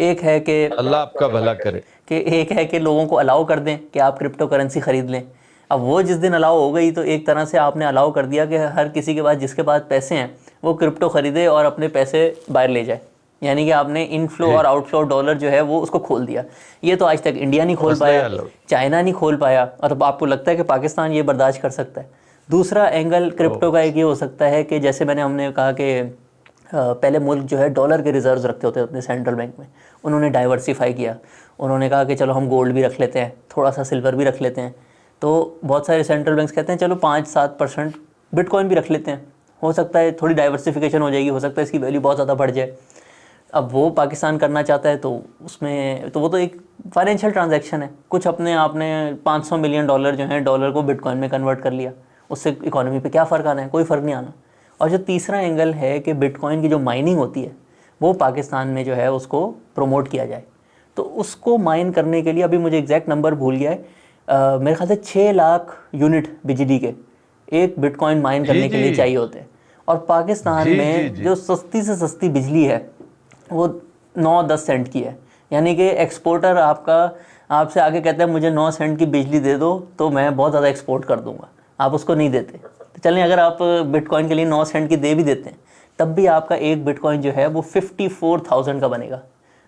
एक है कि अल्लाह आपका भला करे। एक है कि लोगों को अलाउ कर दें कि आप क्रिप्टो करेंसी ख़रीद लें। अब वो जिस दिन अलाउ हो गई तो एक तरह से आपने अलाउ कर दिया कि हर किसी के पास, जिसके पास पैसे हैं, वो क्रिप्टो ख़रीदे और अपने पैसे बाहर ले जाए। यानी कि आपने इनफ्लो और आउटफ्लो डॉलर जो है वो उसको खोल दिया। ये तो आज तक इंडिया नहीं खोल पाया, चाइना नहीं खोल पाया, और अब आपको लगता है कि पाकिस्तान ये बर्दाश्त कर सकता है। दूसरा एंगल क्रिप्टो का एक ये हो सकता है कि जैसे हमने कहा कि पहले मुल्क जो है डॉलर के रिजर्व्स रखते होते अपने सेंट्रल बैंक में, उन्होंने डाइवर्सिफाई किया। उन्होंने कहा कि चलो हम गोल्ड भी रख लेते हैं, थोड़ा सा सिल्वर भी रख लेते हैं। तो बहुत सारे सेंट्रल बैंक्स कहते हैं चलो 5-7% बिटकॉइन भी रख लेते हैं, हो सकता है थोड़ी डाइवर्सिफिकेशन हो जाएगी, हो सकता है इसकी वैल्यू बहुत ज़्यादा बढ़ जाए। अब वो पाकिस्तान करना चाहता है तो उसमें तो वो तो एक फाइनेंशियल ट्रांजैक्शन है, कुछ अपने आपने $500 मिलियन जो है डॉलर को बिटकॉइन में कन्वर्ट कर लिया, उससे इकोनॉमी पे क्या फ़र्क आना है? कोई फ़र्क नहीं आना। और जो तीसरा एंगल है कि बिटकॉइन की जो माइनिंग होती है वो पाकिस्तान में जो है उसको प्रमोट किया जाए, तो उसको माइन करने के लिए अभी मुझे एग्जैक्ट नंबर भूल गया है, मेरे ख्याल से 6 लाख यूनिट बिजली के एक बिटकॉइन माइन करने के लिए चाहिए होते हैं। और पाकिस्तान में जो सस्ती से सस्ती बिजली है वो 9-10 सेंट की है। यानी कि एक्सपोर्टर आपसे आके कहता है मुझे 9 सेंट की बिजली दे दो तो मैं बहुत ज़्यादा एक्सपोर्ट कर दूंगा, आप उसको नहीं देते। तो चलें, अगर आप बिटकॉइन के लिए 9 सेंट की दे भी देते हैं तब भी आपका एक बिटकॉइन जो है वो 54,000 का बनेगा।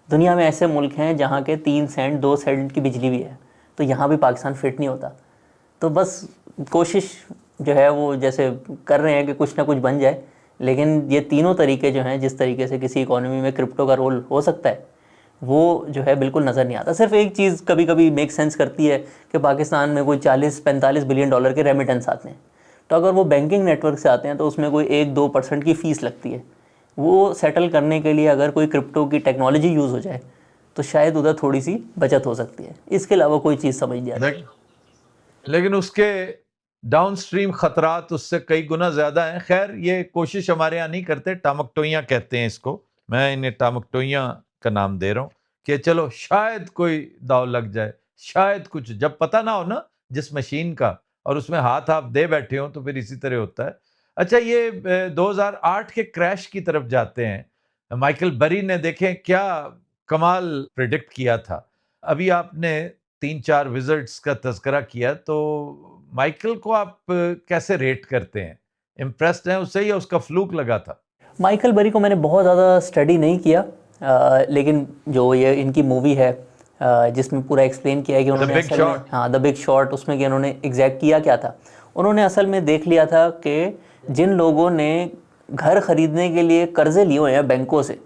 दुनिया में ऐसे मुल्क हैं जहाँ के 3 सेंट 2 सेंट की बिजली भी है, तो यहाँ भी पाकिस्तान फिट नहीं होता। तो बस कोशिश जो है वो जैसे कर रहे हैं कि कुछ ना कुछ बन जाए, लेकिन ये तीनों तरीके जो हैं जिस तरीके से किसी इकोनॉमी में क्रिप्टो का रोल हो सकता है वो जो है बिल्कुल नज़र नहीं आता। सिर्फ एक चीज़ कभी कभी मेक सेंस करती है कि पाकिस्तान में कोई 40-45 बिलियन डॉलर के रेमिटेंस आते हैं, तो अगर वो बैंकिंग नेटवर्क से आते हैं तो उसमें कोई 1-2% की फ़ीस लगती है। वो सेटल करने के लिए अगर कोई क्रिप्टो की टेक्नोलॉजी यूज़ हो जाए तो शायद उधर थोड़ी सी बचत हो सकती है। इसके अलावा कोई चीज़ समझ नहीं आती। लेकिन उसके डाउनस्ट्रीम खतरात उससे कई गुना ज्यादा हैं। खैर, ये कोशिश हमारे यहाँ नहीं करते, टामकटोइयाँ कहते हैं इसको, मैं इन्हें टामकटोइयाँ का नाम दे रहा हूँ कि चलो शायद कोई दाव लग जाए, शायद कुछ, जब पता ना हो ना जिस मशीन का, और उसमें हाथ आप दे बैठे हो तो फिर इसी तरह होता है। अच्छा, ये 2008 के क्रैश की तरफ जाते हैं। माइकल बरी ने देखें क्या कमाल प्रिडिक्ट किया था। अभी आपने 3-4 विजिट्स का तज़किरा किया, तो माइकल को आप कैसे रेट करते हैं? इम्प्रेस्ड हैं उससे या उसका फ्लूक लगा था? माइकल बरी को मैंने बहुत ज़्यादा स्टडी नहीं किया, लेकिन जो ये इनकी मूवी है जिसमें पूरा एक्सप्लेन किया है कि उन्होंने बिग असल में, शॉट। हाँ, द बिग शॉट, उसमें कि उन्होंने एग्जैक्ट किया क्या था। उन्होंने असल में देख लिया था कि जिन लोगों ने घर खरीदने के लिए कर्जे लिए हुए हैं बैंकों से,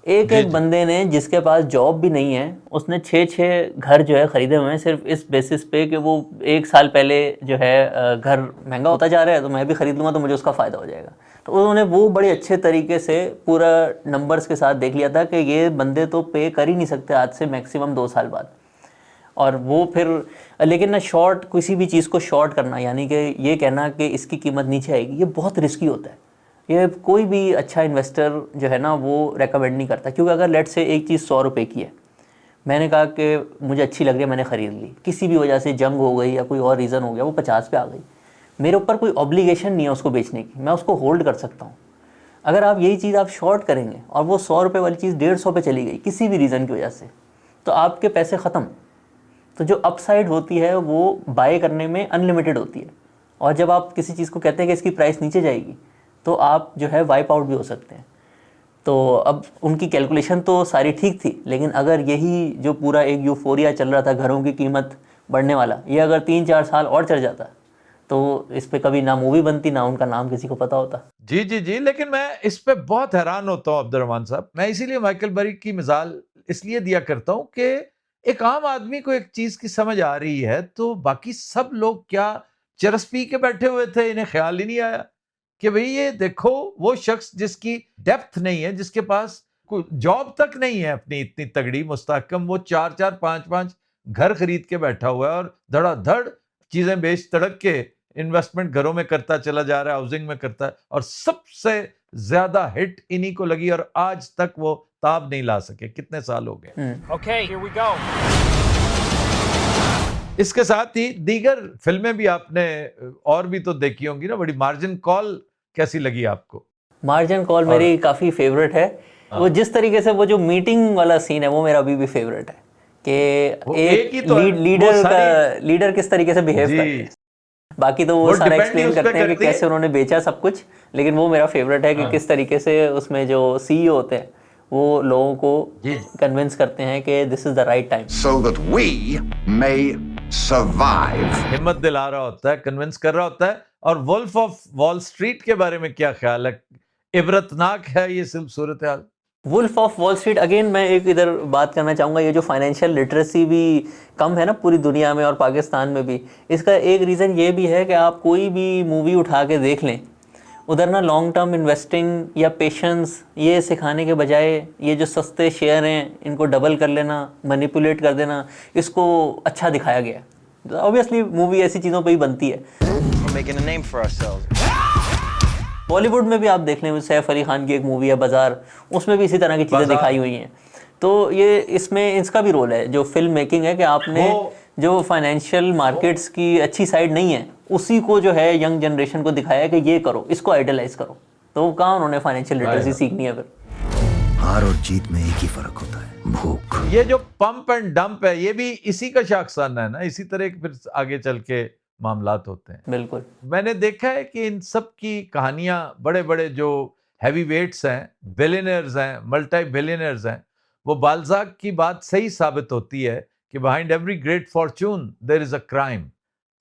एक जी एक जी। बंदे ने जिसके पास जॉब भी नहीं है उसने 6-6 घर जो है ख़रीदे हुए हैं सिर्फ इस बेसिस पे कि वो 1 साल पहले जो है घर महंगा होता जा रहा है तो मैं भी ख़रीद लूँगा तो मुझे उसका फ़ायदा हो जाएगा। तो उन्होंने वो बड़े अच्छे तरीके से पूरा नंबर्स के साथ देख लिया था कि ये बंदे तो पे कर ही नहीं सकते आज से मैक्सिमम 2 साल बाद। और वो फिर, लेकिन ना शॉर्ट, किसी भी चीज़ को शॉर्ट करना यानी कि ये कहना कि इसकी कीमत नीचे आएगी, ये बहुत रिस्की होता है। ये कोई भी अच्छा इन्वेस्टर जो है ना वो रेकमेंड नहीं करता, क्योंकि अगर लेट से एक चीज़ 100 रुपये की है, मैंने कहा कि मुझे अच्छी लग रही है, मैंने ख़रीद ली, किसी भी वजह से जंग हो गई या कोई और रीज़न हो गया, वो 50 पे आ गई, मेरे ऊपर कोई ऑब्लिगेशन नहीं है उसको बेचने की, मैं उसको होल्ड कर सकता हूँ। अगर आप यही चीज़ आप शॉर्ट करेंगे और वो 100 रुपये वाली चीज़ 150 पे चली गई किसी भी रीज़न की वजह से, तो आपके पैसे ख़त्म। तो जो अपसाइड होती है वो बाय करने में अनलिमिटेड होती है, और जब आप किसी चीज़ को कहते हैं कि इसकी प्राइस नीचे जाएगी तो आप जो है वाइप आउट भी हो सकते हैं। तो अब उनकी कैलकुलेशन तो सारी ठीक थी, लेकिन अगर यही जो पूरा एक यूफोरिया चल रहा था घरों की कीमत बढ़ने वाला, ये अगर 3-4 साल और चल जाता तो इस पे कभी ना मूवी बनती ना उनका नाम किसी को पता होता। जी जी जी। लेकिन मैं इस पे बहुत हैरान होता हूँ अब्दुर्रहमान साहब। मैं इसीलिए माइकल बरी की मिसाल इसलिए दिया करता हूँ कि एक आम आदमी को एक चीज की समझ आ रही है तो बाकी सब लोग क्या चरस पी के बैठे हुए थे, इन्हें ख्याल ही नहीं आया कि भाई ये देखो वो शख्स जिसकी डेप्थ नहीं है, जिसके पास कोई जॉब तक नहीं है अपनी इतनी तगड़ी मुस्तहकम, वो 4-4 5-5 घर खरीद के बैठा हुआ है और धड़ाधड़ चीजें बेच तड़क के इन्वेस्टमेंट घरों में करता चला जा रहा है, हाउसिंग में करता है, और सबसे ज्यादा हिट इन्हीं को लगी और आज तक वो ताब नहीं ला सके। कितने साल हो गए। Okay, here we go. इसके साथ ही दीगर फिल्में भी आपने और भी तो देखी होंगी ना बड़ी। मार्जिन कॉल कैसी लगी आपको? मार्जिन कॉल और मेरी काफ़ी फेवरेट है। वो जिस तरीके से वो जो मीटिंग वाला सीन है वो मेरा अभी भी फेवरेट है वो कि एक ही तो है, वो लीडर का सारी लीडर किस तरीके से बिहेव करते हैं। जी बाकी तो वो वो सारा डिपेंड ही एक्सप्लेन उस पे करते हैं कि करती है। कैसे उन्होंने बेचा सब कुछ, लेकिन वो मेरा फेवरेट है कि हाँ। किस तरीके से उसमें जो सीईओ होते हैं वो लोगों को जी कन्विंस करते हैं कि this is the right time. so that we may survive. हिम्मत दिला रहा होता है, कन्विंस कर रहा होता है। और वुल्फ ऑफ वॉल स्ट्रीट के बारे में क्या ख्याल है? इबरतनाक है ये सिर्फ सूरत हाल। Wolf of Wall Street, again मैं एक इधर बात करना चाहूँगा, ये जो फाइनेंशियल लिटरेसी भी कम है ना पूरी दुनिया में और पाकिस्तान में भी, इसका एक रीज़न ये भी है कि आप कोई भी मूवी उठा के देख लें, उधर ना लॉन्ग टर्म इन्वेस्टिंग या पेशेंस ये सिखाने के बजाय ये जो सस्ते शेयर हैं इनको डबल कर लेना, मैनिपुलेट कर देना, इसको अच्छा दिखाया गया है। ऑब्वियसली मूवी ऐसी चीज़ों पे ही बनती है। We're making a name for ourselves. Bollywood में भी आप देख लें, सैफ अली खान की एक मूवी है बाज़ार, उसमें भी इसी तरह की चीज़ें बाज़ार। दिखाई हुई हैं। तो ये इसमें इसका भी रोल है जो फिल्म मेकिंग है कि आपने वो- जो फाइनेंशियल मार्केट्स की अच्छी साइड नहीं है उसी को जो है यंग जनरेशन को दिखाया है कि ये करो, इसको आइडलाइज करो। तो कहाँ उन्होंने फाइनेंशियल लिटरेसी सीखनी है फिर। हार और जीत में एक ही फर्क होता है, भूख। ये जो पंप एंड डंप है ये भी इसी का शाखसाना है ना, इसी तरह के फिर आगे चल के मामलात होते हैं। बिल्कुल। मैंने देखा है कि इन सब की कहानियां बड़े बड़े जो हैवी वेट्स हैं, बिलियनर्स हैं, मल्टी बिलियनर्स हैं, वो बाल्जाक की बात सही साबित होती है कि behind every great fortune there is a crime.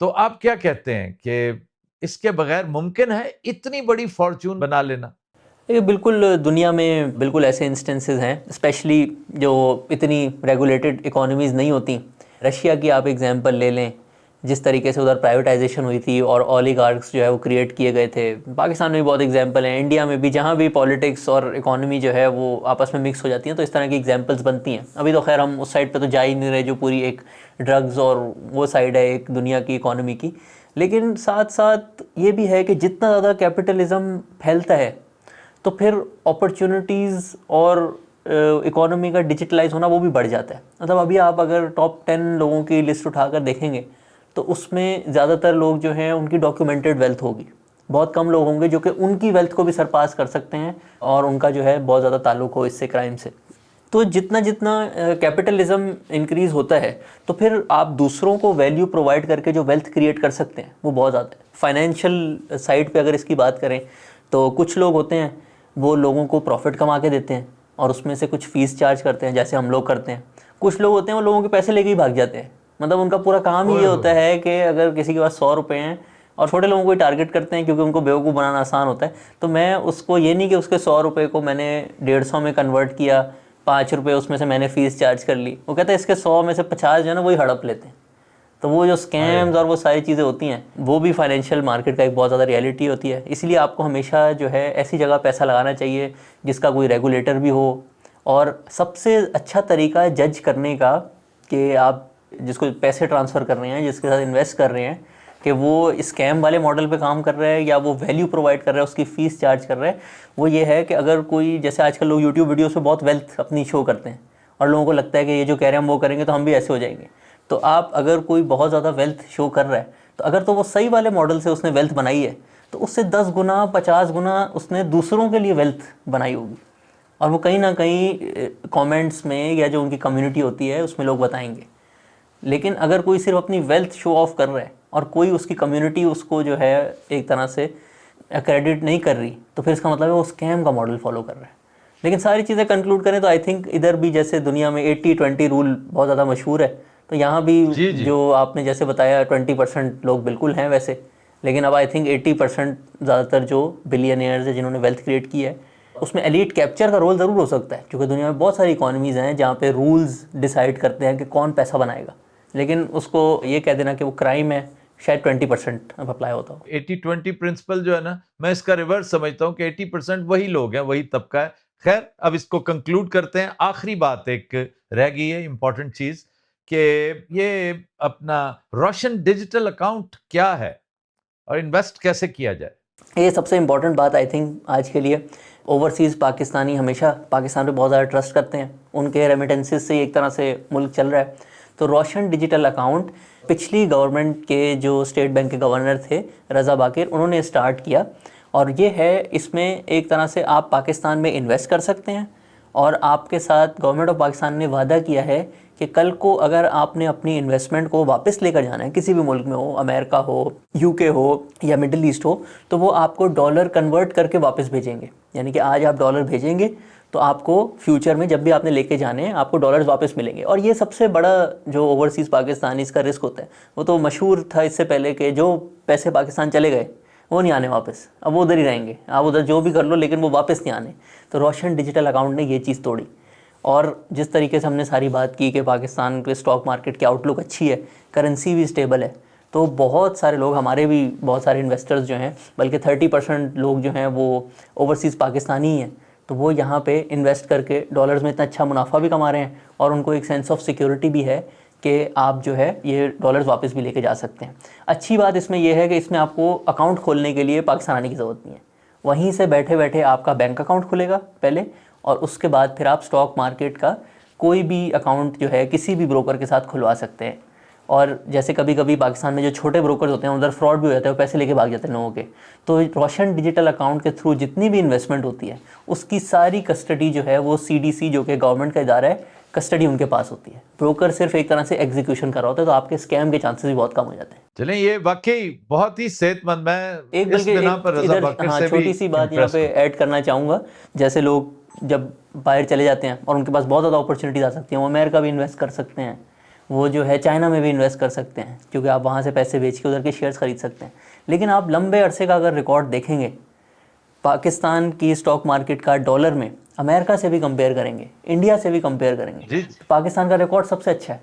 तो आप क्या कहते हैं कि इसके बगैर मुमकिन है इतनी बड़ी फॉर्चून बना लेना? ये बिल्कुल दुनिया में बिल्कुल ऐसे इंस्टेंसेस हैं, स्पेशली जो इतनी रेगुलेटेड इकोनॉमीज़ नहीं होती। रशिया की आप एग्जांपल ले लें, जिस तरीके से उधर प्राइवेटाइजेशन हुई थी और ओलिगार्क्स जो है वो क्रिएट किए गए थे। पाकिस्तान में भी बहुत एग्जांपल हैं, इंडिया में भी, जहाँ भी पॉलिटिक्स और इकोनॉमी जो है वो आपस में मिक्स हो जाती हैं तो इस तरह की एग्जांपल्स बनती हैं। अभी तो खैर हम उस साइड पे तो जा ही नहीं रहे जो पूरी एक ड्रग्स और वो साइड है एक दुनिया की इकोनॉमी की। लेकिन साथ साथ ये भी है कि जितना ज़्यादा कैपिटलिज्म फैलता है तो फिर अपॉर्चुनिटीज़ और इकोनॉमी का डिजिटलाइज होना वो भी बढ़ जाता है। मतलब अभी आप अगर टॉप 10 लोगों की लिस्ट उठाकर देखेंगे तो उसमें ज़्यादातर लोग जो हैं उनकी डॉक्यूमेंटेड वेल्थ होगी। बहुत कम लोग होंगे जो कि उनकी वेल्थ को भी सरपास कर सकते हैं और उनका जो है बहुत ज़्यादा ताल्लुक हो इससे, क्राइम से। तो जितना जितना कैपिटलिज्म इंक्रीज़ होता है तो फिर आप दूसरों को वैल्यू प्रोवाइड करके जो वेल्थ क्रिएट कर सकते हैं वो बहुत ज़्यादा है। फाइनेंशियल साइड पे अगर इसकी बात करें तो कुछ लोग होते हैं वो लोगों को प्रॉफिट कमा के देते हैं और उसमें से कुछ फ़ीस चार्ज करते हैं, जैसे हम लोग करते हैं। कुछ लोग होते हैं वो लोगों के पैसे लेके ही भाग जाते हैं। मतलब उनका पूरा काम ही ये होता है कि अगर किसी के पास 100 रुपये हैं, और छोटे लोगों को ही टारगेट करते हैं क्योंकि उनको बेवकूफ़ बनाना आसान होता है, तो मैं उसको ये नहीं कि उसके 100 रुपये को मैंने 150 में कन्वर्ट किया, 5 रुपये उसमें से मैंने फ़ीस चार्ज कर ली। वो कहते हैं इसके 100 में से 50 जो है ना वही हड़प लेते हैं। तो वो जो स्कैम्स और वो सारी चीज़ें होती हैं वो भी फाइनेंशियल मार्केट का एक बहुत ज़्यादा रियलिटी होती है। इसलिए आपको हमेशा जो है ऐसी जगह पैसा लगाना चाहिए जिसका कोई रेगुलेटर भी हो। और सबसे अच्छा तरीका जज करने का कि आप जिसको पैसे ट्रांसफ़र कर रहे हैं, जिसके साथ इन्वेस्ट कर रहे हैं, कि वो स्कैम वाले मॉडल पे काम कर रहा है या वो वैल्यू प्रोवाइड कर रहा है, उसकी फ़ीस चार्ज कर रहा है, वो ये है कि अगर कोई, जैसे आजकल लोग यूट्यूब वीडियोस पे बहुत वेल्थ अपनी शो करते हैं और लोगों को लगता है कि ये जो कह रहे हैं हम वो करेंगे तो हम भी ऐसे हो जाएंगे। तो आप अगर कोई बहुत ज़्यादा वेल्थ शो कर रहा है तो अगर तो वो सही वाले मॉडल से उसने वेल्थ बनाई है तो उससे 10 गुना 50 गुना उसने दूसरों के लिए वेल्थ बनाई होगी। और वो कहीं ना कहीं कमेंट्स में या जो उनकी कम्युनिटी होती है उसमें लोग बताएंगे। लेकिन अगर कोई सिर्फ अपनी वेल्थ शो ऑफ कर रहा है और कोई उसकी कम्युनिटी उसको जो है एक तरह से क्रेडिट नहीं कर रही तो फिर इसका मतलब है वो स्कैम का मॉडल फॉलो कर रहा है। लेकिन सारी चीज़ें कंक्लूड करें तो आई थिंक इधर भी जैसे दुनिया में 80-20 रूल बहुत ज़्यादा मशहूर है, तो यहाँ भी जी, जी। जो आपने जैसे बताया 20% लोग बिल्कुल हैं वैसे, लेकिन अब आई थिंक 80% ज़्यादातर जो बिलियनियर्स है जिन्होंने वेल्थ क्रिएट की है उसमें एलीट कैप्चर का रोल ज़रूर हो सकता है, क्योंकि दुनिया में बहुत सारी इकोनॉमीज़ हैं जहाँ पे रूल्स डिसाइड करते हैं कि कौन पैसा बनाएगा। लेकिन उसको ये कह देना कि वो क्राइम है शायद 20% अब अप्लाई होता हो। 80-20 प्रिंसिपल जो है ना, मैं इसका रिवर्स समझता हूँ कि 80% वही लोग हैं, वही तबका है। खैर, अब इसको कंक्लूड करते हैं। आखिरी बात एक रह गई है, इंपॉर्टेंट चीज, कि ये अपना रोशन डिजिटल अकाउंट क्या है और इन्वेस्ट कैसे किया जाए। ये सबसे इम्पॉर्टेंट बात आई थिंक आज के लिए। ओवरसीज़ पाकिस्तानी हमेशा पाकिस्तान पे बहुत ज़्यादा ट्रस्ट करते हैं, उनके रेमिटेंसेस से एक तरह से मुल्क चल रहा है। तो रोशन डिजिटल अकाउंट पिछली गवर्नमेंट के जो स्टेट बैंक के गवर्नर थे रज़ा बाकिर, उन्होंने स्टार्ट किया। और ये है, इसमें एक तरह से आप पाकिस्तान में इन्वेस्ट कर सकते हैं और आपके साथ गवर्नमेंट ऑफ पाकिस्तान ने वादा किया है कि कल को अगर आपने अपनी इन्वेस्टमेंट को वापस लेकर जाना है, किसी भी मुल्क में हो, अमेरिका हो, यूके हो या मिडिल ईस्ट हो, तो वो आपको डॉलर कन्वर्ट करके वापस भेजेंगे। यानी कि आज आप डॉलर भेजेंगे तो आपको फ्यूचर में जब भी आपने लेके जाने हैं आपको डॉलर्स वापस मिलेंगे। और ये सबसे बड़ा जो ओवरसीज़ पाकिस्तानी इसका रिस्क होता है, वो तो मशहूर था इससे पहले कि जो पैसे पाकिस्तान चले गए वो नहीं आने वापस, अब वो उधर ही रहेंगे, आप उधर जो भी कर लो लेकिन वो वापस नहीं आने। तो रोशन डिजिटल अकाउंट ने ये चीज़ तोड़ी। और जिस तरीके से हमने सारी बात की कि पाकिस्तान के स्टॉक मार्केट की आउटलुक अच्छी है, करेंसी भी स्टेबल है, तो बहुत सारे लोग, हमारे भी बहुत सारे इन्वेस्टर्स जो हैं, बल्कि 30% लोग जो हैं वो ओवरसीज़ पाकिस्तानी ही हैं, तो वो यहाँ पे इन्वेस्ट करके डॉलर्स में इतना अच्छा मुनाफा भी कमा रहे हैं और उनको एक सेंस ऑफ सिक्योरिटी भी है कि आप जो है ये डॉलर्स वापस भी लेके जा सकते हैं। अच्छी बात इसमें यह है कि इसमें आपको अकाउंट खोलने के लिए पाकिस्तान आने की ज़रूरत नहीं है, वहीं से बैठे बैठे आपका बैंक अकाउंट खुलेगा पहले, और उसके बाद फिर आप स्टॉक मार्केट का कोई भी अकाउंट जो है किसी भी ब्रोकर के साथ खुलवा सकते हैं। और जैसे कभी कभी पाकिस्तान में जो छोटे ब्रोकर्स होते हैं उधर फ्रॉड भी हो जाता है, वो पैसे लेके भाग जाते हैं लोगों के। तो रोशन डिजिटल अकाउंट के थ्रू जितनी भी इन्वेस्टमेंट होती है उसकी सारी कस्टडी जो है वो CDC जो कि गवर्नमेंट का इदारा है, कस्टडी उनके पास होती है। ब्रोकर सिर्फ एक तरह से एग्जीक्यूशन कर रहा होता है, तो आपके स्कैम के चांसेस भी बहुत कम हो जाते हैं। चलें, ये वाकई बहुत ही सेहतमंद। मैं एक इस बिना पर रज़ा बाकिर से भी छोटी सी बात यहाँ पे ऐड करना चाहूँगा। जैसे लोग जब बाहर चले जाते हैं और उनके पास बहुत ज़्यादा अपॉर्चुनिटीज आ सकती हैं, वो अमेरिका भी इन्वेस्ट कर सकते हैं, वो जो है चाइना में भी इन्वेस्ट कर सकते हैं, क्योंकि आप वहाँ से पैसे बेच के उधर के शेयर्स खरीद सकते हैं। लेकिन आप लंबे अरसे का अगर रिकॉर्ड देखेंगे पाकिस्तान की स्टॉक मार्केट का डॉलर में, अमेरिका से भी कंपेयर करेंगे, इंडिया से भी कंपेयर करेंगे, जी। पाकिस्तान का रिकॉर्ड सबसे अच्छा है।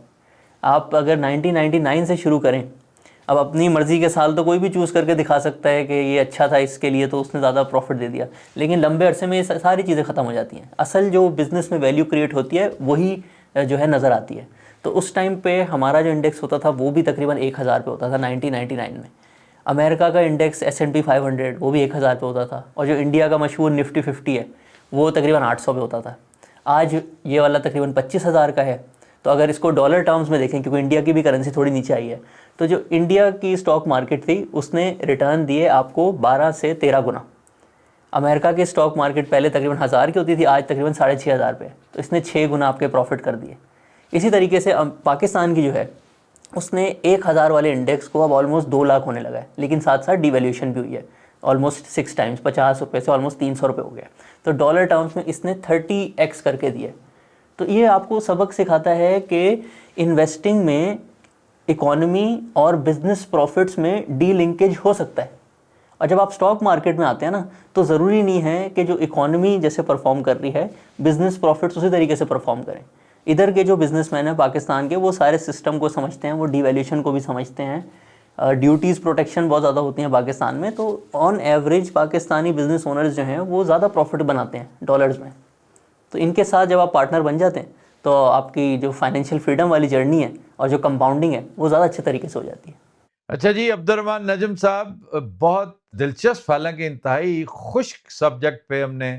आप अगर 1999 से शुरू करें अब अपनी मर्जी के साल तो कोई भी चूज़ करके दिखा सकता है कि ये अच्छा था इसके लिए तो उसने ज़्यादा प्रॉफिट दे दिया, लेकिन लंबे अरसे में ये सारी चीज़ें ख़त्म हो जाती हैं। असल जो बिज़नेस में वैल्यू क्रिएट होती है वही जो है नज़र आती है। तो उस टाइम पे हमारा जो इंडेक्स होता था वो भी तकरीबन 1000 पे होता था 1999 में। अमेरिका का इंडेक्स S&P 500 वो भी 1000 पे होता था, और जो इंडिया का मशहूर निफ्टी 50 है वो तकरीबन 800 पे होता था। आज ये वाला तकरीबन 25,000 का है। तो अगर इसको डॉलर टर्म्स में देखें, क्योंकि इंडिया की भी करेंसी थोड़ी नीचे आई है, तो जो इंडिया की स्टॉक मार्केट थी उसने रिटर्न दिए आपको 12 से 13 गुना। अमेरिका की स्टॉक मार्केट पहले तकरीबन 1000 की होती थी, आज तकरीबन 6500 पे, तो इसने 6 गुना आपके प्रॉफिट कर दिए। इसी तरीके से पाकिस्तान की जो है उसने 1000 वाले इंडेक्स को अब ऑलमोस्ट 2 लाख होने लगा है, लेकिन साथ साथ डिवैल्यूएशन भी हुई है ऑलमोस्ट 6 टाइम्स, 50 रुपये से ऑलमोस्ट 300 रुपये हो गया। तो डॉलर टर्म्स में इसने 30x करके दिए। तो ये आपको सबक सिखाता है कि इन्वेस्टिंग में इकोनॉमी और बिजनेस प्रॉफिट्स में डी लिंकेज हो सकता है। और जब आप स्टॉक मार्केट में आते हैं ना, तो ज़रूरी नहीं है कि जो इकोनॉमी जैसे परफॉर्म कर रही है बिज़नेस प्रॉफिट्स उसी तरीके से परफॉर्म करें। इधर के जो बिजनेसमैन हैं पाकिस्तान के, वो सारे सिस्टम को समझते हैं, वो डिवैल्यूएशन को भी समझते हैं। ड्यूटीज़ प्रोटेक्शन बहुत ज़्यादा होती हैं पाकिस्तान में, तो on average Pakistani business owners जो हैं वो ज़्यादा प्रॉफिट बनाते हैं डॉलर्स में। तो इनके साथ जब आप पार्टनर बन जाते हैं तो आपकी जो फाइनेंशियल फ्रीडम वाली जर्नी है और जो कंपाउंडिंग है वो ज़्यादा अच्छे तरीके से हो जाती है। अच्छा जी, अब्दुर्रहमान नजम साहब, बहुत दिलचस्प, हालांकि इंतहाई खुश्क सब्जेक्ट पे हमने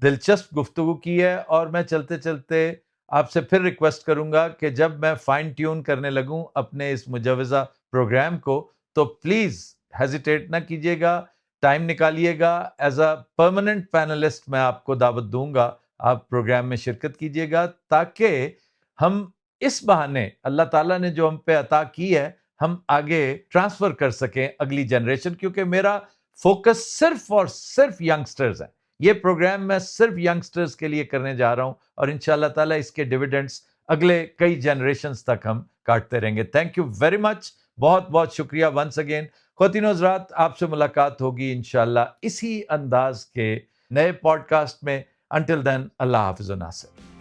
दिलचस्प गुफ्तगू की है, और मैं चलते चलते आपसे फिर रिक्वेस्ट करूंगा कि जब मैं फाइन ट्यून करने लगूं अपने इस मुजवजा प्रोग्राम को, तो प्लीज़ हेजिटेट ना कीजिएगा, टाइम निकालिएगा। एज अ परमानेंट पैनलिस्ट मैं आपको दावत दूंगा, आप प्रोग्राम में शिरकत कीजिएगा, ताकि हम इस बहाने अल्लाह ताला ने जो हम पे अता की है हम आगे ट्रांसफर कर सकें अगली जनरेशन, क्योंकि मेरा फोकस सिर्फ और सिर्फ यंगस्टर्स है। ये प्रोग्राम मैं सिर्फ यंगस्टर्स के लिए करने जा रहा हूं, और इंशाल्लाह ताला इसके डिविडेंड्स अगले कई जनरेशंस तक हम काटते रहेंगे। थैंक यू वेरी मच, बहुत बहुत शुक्रिया वंस अगेन। ख्वातीन हज़रात, आपसे मुलाकात होगी इंशाल्लाह इसी अंदाज के नए पॉडकास्ट में। अंटिल देन, अल्लाह हाफ़िज़ व नासिर।